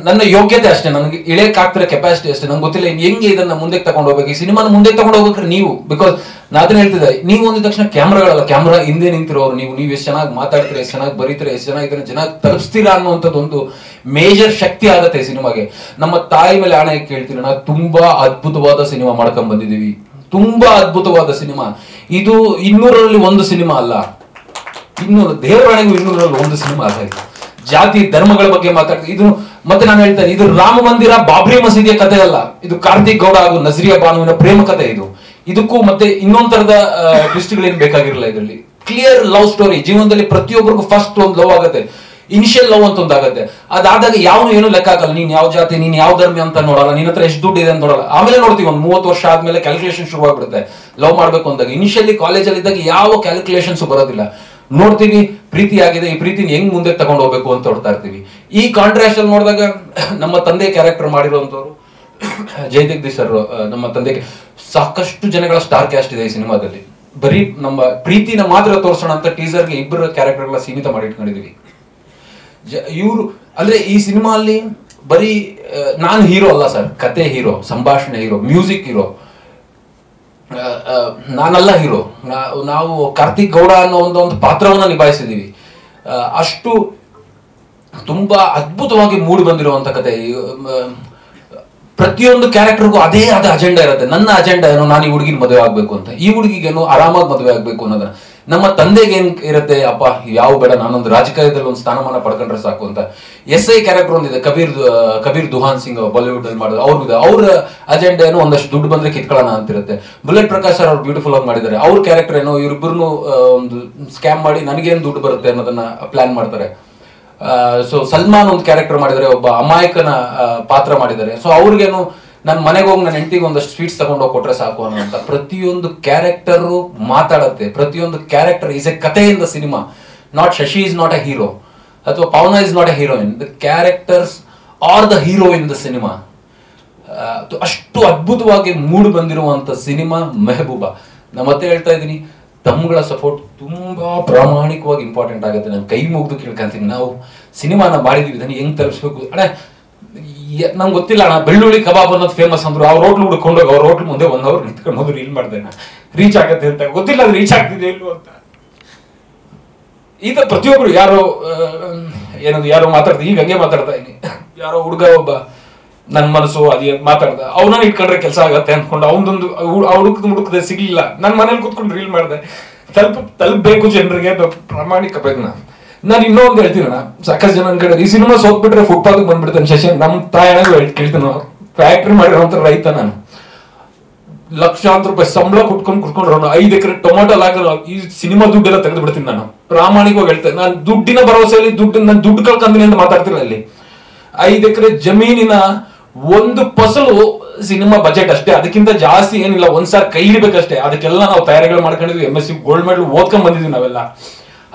ನನ್ನ ಯೋಗ್ಯತೆ ಅಷ್ಟೇ, ನನಗೆ ಇಳಿಯಕ್ಕೆ ಆಗ್ತಿರೋ ಕೆಪಾಸಿಟಿ ಅಷ್ಟೇ. ನಂಗೆ ಗೊತ್ತಿಲ್ಲ ಹೆಂಗೆ ಇದನ್ನ ಮುಂದೆ ತಗೊಂಡು ಹೋಗ್ಬೇಕು, ಈ ಸಿನಿಮಾನ ಮುಂದೆ ತಗೊಂಡು ಹೋಗ್ಬೇಕ್ರೆ ನೀವು. ಬಿಕಾಸ್ ನಾನು ಅದನ್ನ ಹೇಳ್ತಿದ್ದೆ, ನೀವು ಒಂದ ತಕ್ಷಣ ಕ್ಯಾಮ್ರಾಗಳಲ್ಲ, ಕ್ಯಾಮ್ರಾ ಹಿಂದೆ ನಿಂತಿರೋರು ನೀವು ಎಷ್ಟು ಚೆನ್ನಾಗಿ ಮಾತಾಡ್ತೀರಾ, ಎಷ್ಟು ಚೆನ್ನಾಗಿ ಬರೀತೀರಾ, ಎಷ್ಟು ಚೆನ್ನಾಗಿ ಇದನ್ನ ಜನ ತಲುಪಿಸ್ತೀರಾ ಅನ್ನುವಂಥದ್ದು ಒಂದು ಮೇಜರ್ ಶಕ್ತಿ ಆಗತ್ತೆ ಸಿನಿಮಾಗೆ. ನಮ್ಮ ತಾಯಿ ಮೇಲೆ ಆಣೆ ಕೇಳ್ತೀನಿ, ನಾವು ತುಂಬಾ ಅದ್ಭುತವಾದ ಸಿನಿಮಾ ಮಾಡ್ಕೊಂಡ್ ಬಂದಿದೀವಿ. ತುಂಬಾ ಅದ್ಭುತವಾದ ಸಿನಿಮಾ ಇದು. 200ರಲ್ಲಿ 1 ಸಿನಿಮಾ ಅಲ್ಲ, 200 ದೇವರಾಣೆಗೂ 200ರಲ್ಲಿ 1 ಸಿನಿಮಾ ಆಯ್ತು. ಜಾತಿ ಧರ್ಮಗಳ ಬಗ್ಗೆ ಮಾತಾಡ್ತೀವಿ. ಇದು ಮತ್ತೆ ನಾನು ಹೇಳ್ತೇನೆ, ಇದು ರಾಮ ಮಂದಿರ ಬಾಬ್ರಿ ಮಸೀದಿಯ ಕಥೆ ಅಲ್ಲ. ಇದು ಕಾರ್ತಿಕ್ ಗೌಡ ಹಾಗೂ ನಜರಿಯಾ ಬಾನುವಿನ ಪ್ರೇಮ ಕಥೆ. ಇದಕ್ಕೂ ಮತ್ತೆ ಇನ್ನೊಂದ್ ತರದ ಟ್ವಿಸ್ಟ್ಗಳೇನು ಬೇಕಾಗಿರಲಿಲ್ಲ. ಇದರಲ್ಲಿ ಕ್ಲಿಯರ್ ಲವ್ ಸ್ಟೋರಿ. ಜೀವನದಲ್ಲಿ ಪ್ರತಿಯೊಬ್ಬರಿಗೂ ಫಸ್ಟ್ ಒಂದು ಲವ್ ಆಗುತ್ತೆ, ಇನಿಷಿಯಲ್ ಲವ್ ಅಂತ ಒಂದಾಗುತ್ತೆ. ಅದಾದಾಗ ಯಾವನು ಏನು ಲೆಕ್ಕ ಆಗಲ್ಲ. ನೀನ್ ಯಾವ ಜಾತಿ, ನೀನ್ ಯಾವ ಧರ್ಮ ಅಂತ ನೋಡಲ್ಲ, ನಿನ್ನ ಹತ್ರ ಎಷ್ಟು ದುಡ್ಡು ಇದೆ ಅಂತ ನೋಡಲ್ಲ. ಆಮೇಲೆ ನೋಡ್ತೀವಿ, ಒಂದು 30 ವರ್ಷ ಆದ್ಮೇಲೆ ಕ್ಯಾಲ್ಕುಲೇಷನ್ ಶುರು ಆಗ್ಬಿಡುತ್ತೆ ಲವ್ ಮಾಡ್ಬೇಕು ಅಂದಾಗ. ಇನಿಷಿಯಲಿ ಕಾಲೇಜಲ್ಲಿ ಇದ್ದಾಗ ಯಾವ ಕ್ಯಾಲ್ಕುಲೇಷನ್ಸ್ ಬರೋದಿಲ್ಲ. ನೋಡ್ತೀವಿ ಪ್ರೀತಿ ಆಗಿದೆ, ಈ ಪ್ರೀತಿನ ಹೆಂಗ್ ಮುಂದೆ ತಗೊಂಡು ಹೋಗ್ಬೇಕು ಅಂತ ಹೊಡ್ತಾ ಇರ್ತೀವಿ. ಈ ಕಾಂಟ್ರಾಸ್ಟ್ ಅಲ್ಲಿ ನೋಡಿದಾಗ ನಮ್ಮ ತಂದೆ ಕ್ಯಾರೆಕ್ಟರ್ ಮಾಡಿರುವಂತವ್ರು ಜಯಜಗದೀಶ್ ಸರ್, ನಮ್ಮ ತಂದೆಗೆ ಸಾಕಷ್ಟು ಜನಗಳ ಸ್ಟಾರ್ ಕ್ಯಾಸ್ಟ್ ಇದೆ ಈ ಸಿನಿಮಾದಲ್ಲಿ. ಬರೀ ನಮ್ಮ ಪ್ರೀತಿನ ಮಾತ್ರ ತೋರಿಸೋಣ ಅಂತ ಟೀಸರ್ಗೆ 2 ಕ್ಯಾರೆಕ್ಟರ್ಗಳ ಸೀಮಿತ ಮಾಡಿ ಇಟ್ಕೊಂಡಿದೀವಿ. ಇವರು ಅಂದ್ರೆ ಈ ಸಿನಿಮಾ ಅಲ್ಲಿ ಬರೀ ನಾನು ಹೀರೋ ಅಲ್ಲ ಸರ್, ಕತೆ ಹೀರೋ, ಸಂಭಾಷಣೆ ಹೀರೋ, ಮ್ಯೂಸಿಕ್ ಹೀರೋ. ನಾನಲ್ಲ ಹೀರೋ. ನಾವು ಕಾರ್ತಿಕ್ ಗೌಡ ಅನ್ನೋ ಒಂದು ಪಾತ್ರವನ್ನ ನಿಭಾಯಿಸಿದೀವಿ. ಅಷ್ಟು ತುಂಬಾ ಅದ್ಭುತವಾಗಿ ಮೂಡಿ ಬಂದಿರುವಂತ ಕತೆ. ಪ್ರತಿಯೊಂದು ಕ್ಯಾರೆಕ್ಟರ್ಗೂ ಅದೇ ಆದ ಅಜೆಂಡಾ ಇರುತ್ತೆ. ನನ್ನ ಅಜೆಂಡಾ ಏನೋ, ನಾನು ಈ ಹುಡುಗಿನ ಮದುವೆ ಆಗ್ಬೇಕು ಅಂತ, ಈ ಹುಡುಗಿಗೇನು ಆರಾಮಾಗಿ ಮದುವೆ ಆಗ್ಬೇಕು ಅನ್ನೋದನ್ನ. ನಮ್ಮ ತಂದೆಗೆ ಏನ್ ಇರುತ್ತೆ, ಅಪ್ಪ ಯಾವ ಬೇಡ, ನಾನೊಂದು ರಾಜಕೀಯದಲ್ಲಿ ಒಂದು ಸ್ಥಾನಮಾನ ಪಡ್ಕೊಂಡ್ರೆ ಸಾಕು ಅಂತ. SI ಕ್ಯಾರೆಕ್ಟರ್ ಒಂದಿದೆ, ಕಬೀರ್ ದುಹಾನ್ ಸಿಂಗ್ ಬಾಲಿವುಡ್ ಅಲ್ಲಿ ಮಾಡೋದು. ಅವ್ರ ಅಜೆಂಡಾ ಏನೋ ಒಂದಷ್ಟು ದುಡ್ಡು ಬಂದ್ರೆ ಕಿತ್ಕೊಳ್ಳೋಣ ಅಂತಿರುತ್ತೆ. ಬುಲೆಟ್ ಪ್ರಕಾಶ್ ಅವ್ರು ಬ್ಯೂಟಿಫುಲ್ ಆಗಿ ಮಾಡಿದ್ದಾರೆ. ಅವ್ರ ಕ್ಯಾರೆಕ್ಟರ್ ಏನೋ ಇವ್ರಿಬ್ಬರನ್ನು ಒಂದು ಸ್ಕ್ಯಾಮ್ ಮಾಡಿ ನನಗೇನು ದುಡ್ಡು ಬರುತ್ತೆ ಅನ್ನೋದನ್ನ ಪ್ಲಾನ್ ಮಾಡ್ತಾರೆ. ಸೊ ಸಲ್ಮಾನ್ ಒಂದು ಕ್ಯಾರೆಕ್ಟರ್ ಮಾಡಿದ್ದಾರೆ, ಒಬ್ಬ ಅಮಾಯಕನ ಪಾತ್ರ ಮಾಡಿದ್ದಾರೆ. ಸೊ ಅವ್ರಿಗೇನು ನನ್ನ ಮನೆಗೆ ಹೋಗಿ ನನ್ನ ಹೆಂಡತಿಗೆ ಒಂದಷ್ಟು ಸ್ವೀಟ್ಸ್ ತಗೊಂಡೋಗಿ ಕೊಟ್ರೆ ಸಾಕು ಅನ್ನೋಂತ. ಪ್ರತಿಯೊಂದು ಕ್ಯಾರೆಕ್ಟರು ಮಾತಾಡತ್ತೆ. ಪ್ರತಿಯೊಂದು ಕ್ಯಾರೆಕ್ಟರ್ ಈಸ್ ಎ ಕಥೆಯಿಂದ cinema. Not Shashi is not a hero ಅಥವಾ Pavana is not a heroine. The characters are the hero in the cinema. ಅಷ್ಟು ಅದ್ಭುತವಾಗಿ ಮೂಡಿ ಬಂದಿರುವಂತ ಸಿನಿಮಾ ಮೆಹಬೂಬಾ. ನಾನು ಮತ್ತೆ ಹೇಳ್ತಾ ಇದ್ದೀನಿ, ತಮ್ಮಗಳ ಸಪೋರ್ಟ್ ತುಂಬಾ ಪ್ರಾಮಾಣಿಕವಾಗಿ ಇಂಪಾರ್ಟೆಂಟ್ ಆಗುತ್ತೆ. ನಾನು ಕೈ ಮುಗಿದು ಕೇಳ್ಕೊಂತೀನಿ, ನಾವು ಸಿನಿಮಾನ ಮಾಡಿದೀವಿ, ಇದನ್ನ ಹೆಂಗ್ ತಲುಪಿಸ್ಬೇಕು. ಅಣ್ಣ ನಂಗೆ ಗೊತ್ತಿಲ್ಲ ಅಣ್ಣ, ಬೆಳ್ಳುಳ್ಳಿ ಕಬಾಬ್ ಅನ್ನೋದು ಫೇಮಸ್ ಅಂದ್ರು. ಅವ್ರ ಹೋಟ್ಲು ಹುಡ್ಕೊಂಡೋಗಿ ಅವ್ರ ಹೋಟ್ಲು ಮುಂದೆ 1 ಅವರ್ ನಿಂತ್ಕೊಂಡು ಹೋದ್ರು. ಇಲ್ಲಿ ಮಾಡ್ದೆ ರೀಚ್ ಆಗತ್ತೆ ಅಂತ ಗೊತ್ತಿಲ್ಲ, ಅದು ರೀಚ್ ಆಗ್ತಿದೆ ಇಲ್ವೋ ಅಂತ. ಈಗ ಪ್ರತಿಯೊಬ್ರು ಯಾರೋ ಮಾತಾಡ್ತಾರೆ. ಈಗ ಹಂಗೆ ಮಾತಾಡ್ತಾ ಇದೀನಿ, ಯಾರೋ ಹುಡುಗ ಒಬ್ಬ ನನ್ನ ಮನಸ್ಸು ಅದೇ ಮಾತಾಡ್ದ, ಅವನನ್ನ ಇಟ್ಕೊಂಡ್ರೆ ಕೆಲಸ ಆಗತ್ತೆ ಅನ್ಕೊಂಡು ಅವನದೊಂದು ಹುಡುಕದೆ ಸಿಗ್ಲಿಲ್ಲ. ನನ್ನ ಮನೇಲಿ ಕೂತ್ಕೊಂಡು ರೀಲ್ ಮಾಡಿದೆ. ತಲುಪಬೇಕು ಜನರಿಗೆ, ಪ್ರಾಮಾಣಿಕ ಪ್ರಯತ್ನ. ನಾನು ಇನ್ನೊಂದು ಹೇಳ್ತೀನಿ ಅಣ್ಣ, ಸಾಕಷ್ಟು ಜನ ಕಡೆ ಈ ಸಿನಿಮಾ ಸೋತ್ಬಿಟ್ರೆ ಫುಟ್ಪಾತ್ ಬಂದ್ಬಿಡ್ತಾನೆ ಶಶಿ. ನಮ್ಮ ತಾಯಣಗೂ ಕೇಳ್ತೀನಿ, ಫ್ಯಾಕ್ಟ್ರಿ ಮಾಡಿರೋಂಥ ರೈತ ನಾನು. ಲಕ್ಷಾಂತರ ರೂಪಾಯಿ ಸಂಬಳ ಕುಟ್ಕೊಂಡು 5 ಎಕರೆ ಟೊಮೊಟೊ ಹಾಕಿರೋ ಈ ಸಿನಿಮಾ ದುಡ್ಡೆಲ್ಲ ತೆಗೆದು ಬಿಡ್ತೀನಿ ನಾನು. ಪ್ರಾಮಾಣಿಕವಾಗಿ ಹೇಳ್ತೇನೆ. ನಾನು ದುಡ್ಡಿನ ಭರವಸೆಯಲ್ಲಿ ನಾನು ದುಡ್ಡು ಕಳ್ಕೊಂತೀನಿ ಅಂತ ಮಾತಾಡ್ತಿಲ್ಲ. ಇಲ್ಲಿ 5 ಎಕರೆ ಜಮೀನಿನ 1 ಫಸಲು ಸಿನಿಮಾ ಬಜೆಟ್ ಅಷ್ಟೇ, ಅದಕ್ಕಿಂತ ಜಾಸ್ತಿ ಏನಿಲ್ಲ. ಒಂದ್ಸಾರಿ ಕೈ ಹಿಡಿಬೇಕಷ್ಟೇ. ಅದಕ್ಕೆಲ್ಲ ನಾವು ತಯಾರಿಗಳು ಮಾಡ್ಕೊಂಡಿದ್ವಿ. MSc ಗೋಲ್ಡ್ ಮೆಡಲ್ ಓದ್ಕೊಂಡ್ ಬಂದಿದ್ವಿ ನಾವೆಲ್ಲ.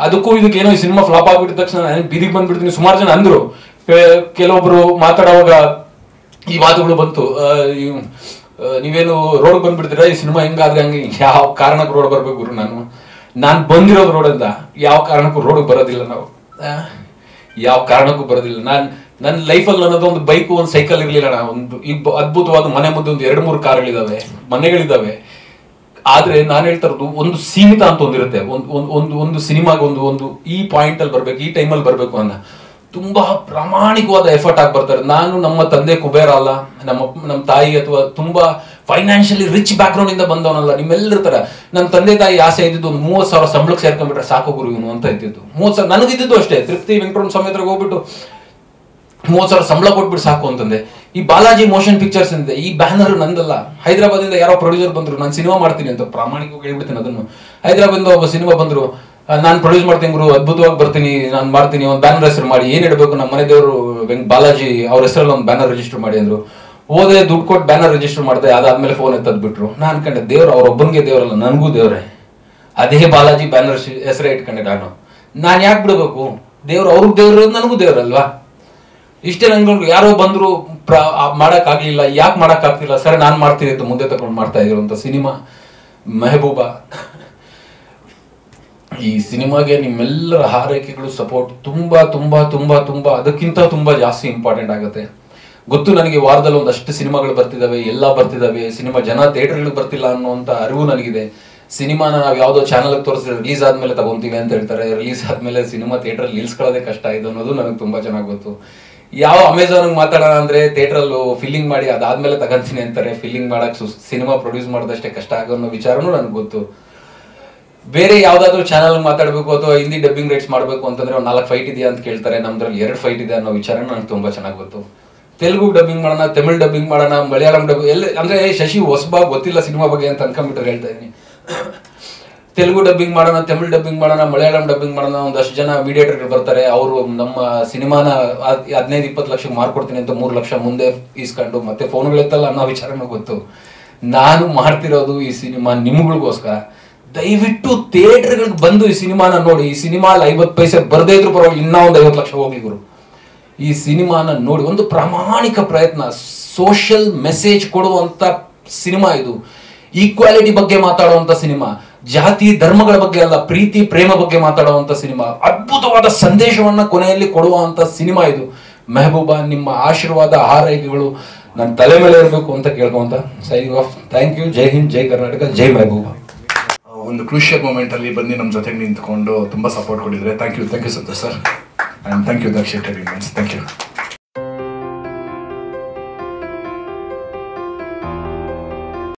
ಅದಕ್ಕೂ ಇದಕ್ಕೇನೋ ಈ ಸಿನಿಮಾ ಫ್ಲಾಪ್ ಆಗ್ಬಿಟ್ಟಿದ ತಕ್ಷಣ ನಾನು ಬೀದಿಗೆ ಬಂದ್ಬಿಡ್ತೀನಿ. ಸುಮಾರು ಜನ ಅಂದ್ರು, ಕೆಲವೊಬ್ರು ಮಾತಾಡುವಾಗ ಈ ಮಾತುಗಳು ಬಂತು, ನೀವೇನು ರೋಡ್ ಬಂದ್ಬಿಡ್ತೀರಾ, ಈ ಸಿನಿಮಾ ಹೆಂಗಾದ್ರೆ ಹಂಗೆ. ಯಾವ ಕಾರಣಕ್ಕೂ ರೋಡ್ ಬರ್ಬೇಕು ಗುರು, ನಾನು ಬಂದಿರೋದು ರೋಡಿಂದ. ಯಾವ ಕಾರಣಕ್ಕೂ ರೋಡ್ ಬರೋದಿಲ್ಲ ನಾವು, ಯಾವ ಕಾರಣಕ್ಕೂ ಬರೋದಿಲ್ಲ. ನನ್ನ ಲೈಫಲ್ಲಿ ಅನ್ನೋದು ಒಂದು ಬೈಕು, ಒಂದು ಸೈಕಲ್ ಇರ್ಲಿಲ್ಲ. ಒಂದು ಅದ್ಭುತವಾದ ಮನೆ ಮುಂದೆ ಒಂದು 2-3 ಕಾರ್ಗಳಿದಾವೆ, ಮನೆಗಳಿದಾವೆ. ಆದ್ರೆ ನಾನು ಹೇಳ್ತಾ ಇರೋದು ಒಂದು ಸೀಮಿತ ಅಂತ ಒಂದಿರುತ್ತೆ. ಒಂದು ಸಿನಿಮಾಗ ಒಂದು ಈ ಪಾಯಿಂಟ್ ಅಲ್ಲಿ ಬರ್ಬೇಕು, ಈ ಟೈಮಲ್ಲಿ ಬರ್ಬೇಕು ಅನ್ನೋ ತುಂಬಾ ಪ್ರಾಮಾಣಿಕವಾದ ಎಫರ್ಟ್ ಆಗಿ ಬರ್ತಾರೆ. ನಾನು ನಮ್ಮ ತಂದೆ ಕುಬೇರ ಅಲ್ಲ, ನಮ್ಮ ತಾಯಿ ಅಥವಾ ತುಂಬಾ ಫೈನಾನ್ಷಿಯಲಿ ರಿಚ್ ಬ್ಯಾಕ್ ಗ್ರೌಂಡ್ ಇಂದ ಬಂದವನಲ್ಲ. ನಿಮ್ಮೆಲ್ಲರ ತರ ನಮ್ಮ ತಂದೆ ತಾಯಿ ಆಸೆ ಇದ್ದಿದ್ದು ಒಂದು 30,000 ಸಂಬಳಕ್ಕೆ ಸೇರ್ಕೊಂಡ್ಬಿಟ್ರೆ ಸಾಕು ಗುರು ಇವನು ಅಂತ ಇದ್ದಿದ್ದು. 30,000 ನನಗಿದ್ದು ಅಷ್ಟೇ. ತೃಪ್ತಿ ವೆಂಕಟರಮಣ ಸ್ವಾಮಿ ಹತ್ರ ಹೋಗ್ಬಿಟ್ಟು 30,000 ಸಂಬಳ ಕೊಟ್ಬಿಟ್ಟು ಸಾಕು ಅಂತಂದೆ. ಈ ಬಾಲಾಜಿ ಮೋಷನ್ ಪಿಕ್ಚರ್ಸ್ ಅಂತೆ, ಈ ಬ್ಯಾನರ್ ನಂದಲ್ಲ. ಹೈದರಾಬಾದಿಂದ ಯಾರೋ ಪ್ರೊಡ್ಯೂಸರ್ ಬಂದ್ರು, ನಾನು ಸಿನಿಮಾ ಮಾಡ್ತೀನಿ ಅಂತ ಪ್ರಾಮಾಣಿಕವಾಗಿ ಹೇಳ್ಬಿಡ್ತೀನಿ ಅದನ್ನು. ಹೈದರಾಬಾದಿಂದ ಒಬ್ಬ ಸಿನಿಮಾ ಬಂದ್ರು, ನಾನು ಪ್ರೊಡ್ಯೂಸ್ ಮಾಡ್ತೀನಿ ಗುರು, ಅದ್ಭುತವಾಗಿ ಬರ್ತೀನಿ, ನಾನು ಮಾಡ್ತೀನಿ, ಒಂದು ಬ್ಯಾನರ್ ಹೆಸರು ಮಾಡಿ, ಏನ್ ಇಡಬೇಕು, ನಮ್ಮ ಮನೆ ದೇವರು ಬಾಲಾಜಿ ಅವ್ರ ಹೆಸರಲ್ಲಿ ಒಂದು ಬ್ಯಾನರ್ ರಿಜಿಸ್ಟರ್ ಮಾಡಿ ಅಂದ್ರು. ಹೋದೆ, ದುಡ್ಡು ಕೊಟ್ಟು ಬ್ಯಾನರ್ ರಿಜಿಸ್ಟರ್ ಮಾಡಿದೆ. ಅದಾದ್ಮೇಲೆ ಫೋನ್ ಎತ್ತದ್ಬಿಟ್ರು. ನಾನು ಅನ್ಕೊಂಡೆ ದೇವ್ರು ಅವ್ರೊಬ್ಬನಿಗೆ ದೇವರಲ್ಲ, ನನಗೂ ದೇವ್ರೆ. ಅದೇ ಬಾಲಾಜಿ ಬ್ಯಾನರ್ ಹೆಸರೇ ಇಟ್ಕೊಂಡೆ. ನಾನು ಯಾಕೆ ಬಿಡಬೇಕು? ದೇವ್ರು ಅವ್ರಿಗೆ ದೇವ್ರು, ನನಗೂ ದೇವ್ರಲ್ವಾ? ಇಷ್ಟೇ ನನ್ಕೊಂಡು ಯಾರೋ ಬಂದ್ರು ಮಾಡಕ್ ಆಗ್ಲಿಲ್ಲ, ಯಾಕೆ ಮಾಡಕ್ ಆಗ್ತಿಲ್ಲ, ಸರಿ ನಾನು ಮಾಡ್ತೀನಿ ಅಂತ ಮುಂದೆ ತಗೊಂಡು ಮಾಡ್ತಾ ಇದಿರುವಂತ ಸಿನಿಮಾ ಮೆಹಬೂಬಾ. ಈ ಸಿನಿಮಾಗೆ ನಿಮ್ಮೆಲ್ಲರ ಹಾರೈಕೆಗಳು, ಸಪೋರ್ಟ್ ತುಂಬಾ ತುಂಬಾ ತುಂಬಾ ತುಂಬಾ ಅದಕ್ಕಿಂತ ತುಂಬಾ ಜಾಸ್ತಿ ಇಂಪಾರ್ಟೆಂಟ್ ಆಗುತ್ತೆ. ಗೊತ್ತು ನನಗೆ ವಾರದಲ್ಲಿ ಒಂದಷ್ಟು ಸಿನಿಮಾಗಳು ಬರ್ತಿದಾವೆ, ಎಲ್ಲ ಬರ್ತಿದಾವೆ, ಸಿನಿಮಾ ಜನ ಥಿಯೇಟರ್ಗಳಿಗೆ ಬರ್ತಿಲ್ಲ ಅನ್ನುವಂಥ ಅರಿವು ನನಗಿದೆ. ಸಿನಿಮಾನ ನಾವು ಯಾವುದೋ ಚಾನಲ್ ತೋರಿಸಿದ್ರೆ ರಿಲೀಸ್ ಆದ್ಮೇಲೆ ತಗೊಂತೀವಿ ಅಂತ ಹೇಳ್ತಾರೆ. ರಿಲೀಸ್ ಆದ್ಮೇಲೆ ಸಿನಿಮಾ ಥಿಯೇಟರ್ ನಿಲ್ಸ್ಕೊಳ್ಳೋದೇ ಕಷ್ಟ ಇದು ಅನ್ನೋದು ನನಗೆ ತುಂಬಾ ಚೆನ್ನಾಗಿ ಗೊತ್ತು. ಯಾವ ಅಮೆಝಾನ್ ಮಾತಾಡೋಣ ಅಂದ್ರೆ ಥಿಯೇಟ್ರಲ್ಲೂ ಫಿಲ್ಲಿಂಗ್ ಮಾಡಿ ಅದಾದ್ಮೇಲೆ ತಗೊಂತೀನಿ ಅಂತಾರೆ. ಫಿಲ್ಲಿಂಗ್ ಮಾಡಕ್ ಸಿನಿಮಾ ಪ್ರೊಡ್ಯೂಸ್ ಮಾಡೋದಷ್ಟೇ ಕಷ್ಟ ಆಗೋ ಅನ್ನೋ ವಿಚಾರನೂ ನನಗೆ ಗೊತ್ತು. ಬೇರೆ ಯಾವ್ದಾದ್ರು ಚಾನಲ್ ಮಾತಾಡಬೇಕು ಅಥವಾ ಹಿಂದಿ ಡಬ್ಬಿಂಗ್ ರೈಟ್ಸ್ ಮಾಡಬೇಕು ಅಂತಂದ್ರೆ ಒಂದು 4 ಫೈಟ್ ಇದೆಯಾ ಅಂತ ಕೇಳ್ತಾರೆ. ನಮ್ದ್ರಲ್ಲಿ 2 ಫೈಟ್ ಇದೆ ಅನ್ನೋ ವಿಚಾರ ನನಗೆ ತುಂಬಾ ಚೆನ್ನಾಗಿ ಗೊತ್ತು. ತೆಲುಗು ಡಬ್ಬಿಂಗ್ ಮಾಡೋಣ, ತಮಿಳ್ ಡಬ್ಬಿಂಗ್ ಮಾಡೋಣ, ಮಲಯಾಳಂ ಡಬ್ಬಿಂಗ್ ಎಲ್ಲ ಅಂದ್ರೆ ಶಶಿ ಹೊಸಬಾಗ್ ಗೊತ್ತಿಲ್ಲ ಸಿನಿಮಾ ಬಗ್ಗೆ ಅಂತ ಅನ್ಕೊಂಡ್ಬಿಟ್ರೆ ಹೇಳ್ತಾ ಇದೀನಿ. ತೆಲುಗು ಡಬ್ಬಿಂಗ್ ಮಾಡೋಣ, ತಮಿಳ್ ಡಬ್ಬಿಂಗ್ ಮಾಡೋಣ, ಮಲಯಾಳಂ ಡಬ್ಬಿಂಗ್ ಮಾಡೋಣ, ಒಂದಷ್ಟು ಜನ ಮೀಡಿಯೇಟರ್ಗಳು ಬರ್ತಾರೆ. ಅವರು ನಮ್ಮ ಸಿನಿಮಾನ 15-20 ಲಕ್ಷಕ್ಕೆ ಮಾರ್ಕೊಡ್ತೀನಿ ಅಂತ 3 ಲಕ್ಷ ಮುಂದೆ ಈಸ್ಕೊಂಡು ಮತ್ತೆ ಫೋನ್ಗಳಿತ್ತಲ್ಲ ಅನ್ನೋ ವಿಚಾರನೂ ಗೊತ್ತು. ನಾನು ಮಾಡ್ತಿರೋದು ಈ ಸಿನಿಮಾ ನಿಮ್ಗಳಿಗೋಸ್ಕರ. ದಯವಿಟ್ಟು ಥಿಯೇಟರ್ಗಳಿಗೆ ಬಂದು ಈ ಸಿನಿಮಾನ ನೋಡಿ. ಈ ಸಿನಿಮಾ 50 ಪೈಸೆ ಬರ್ದೇ ಇದ್ರು ಪರವಾಗಿಲ್ಲ, ಇನ್ನೂ ಒಂದು 50 ಲಕ್ಷ ಹೋಗ್ಲಿ ಗುರು. ಈ ಸಿನಿಮಾನ ನೋಡಿ. ಒಂದು ಪ್ರಾಮಾಣಿಕ ಪ್ರಯತ್ನ, ಸೋಷಿಯಲ್ ಮೆಸೇಜ್ ಕೊಡುವಂತ ಸಿನಿಮಾ ಇದು. ಈಕ್ವಾಲಿಟಿ ಬಗ್ಗೆ ಮಾತಾಡುವಂತ ಸಿನಿಮಾ, ಜಾತಿ ಧರ್ಮಗಳ ಬಗ್ಗೆ ಅಲ್ಲ, ಪ್ರೀತಿ ಪ್ರೇಮ ಬಗ್ಗೆ ಮಾತಾಡುವಂತ ಸಿನಿಮಾ, ಅದ್ಭುತವಾದ ಸಂದೇಶವನ್ನ ಕೊನೆಯಲ್ಲಿ ಕೊಡುವಂತ ಸಿನಿಮಾ ಇದು ಮೆಹಬೂಬಾ. ನಿಮ್ಮ ಆಶೀರ್ವಾದ, ಹಾರೈಕೆಗಳು ನನ್ನ ತಲೆ ಮೇಲೆ ಇರಬೇಕು ಅಂತ ಕೇಳ್ಕೊಂತ ಸೈನಿಂಗ್ ಆಫ್. Thank you. ಜೈ ಹಿಂದ್, ಜೈ ಕರ್ನಾಟಕ, ಜೈ ಮೆಹಬೂಬಾ. ಒಂದು ಕ್ರೂಷಿಯಲ್ ಮೂಮೆಂಟ್ ಅಲ್ಲಿ ಬಂದು ನಮ್ಮ ಜೊತೆಗೆ ನಿಂತ್ಕೊಂಡು ತುಂಬಾ ಸಪೋರ್ಟ್ ಕೊಟ್ಟಿದ್ರೆ thank you Santosh sir. And thank you Daksha. Thank you.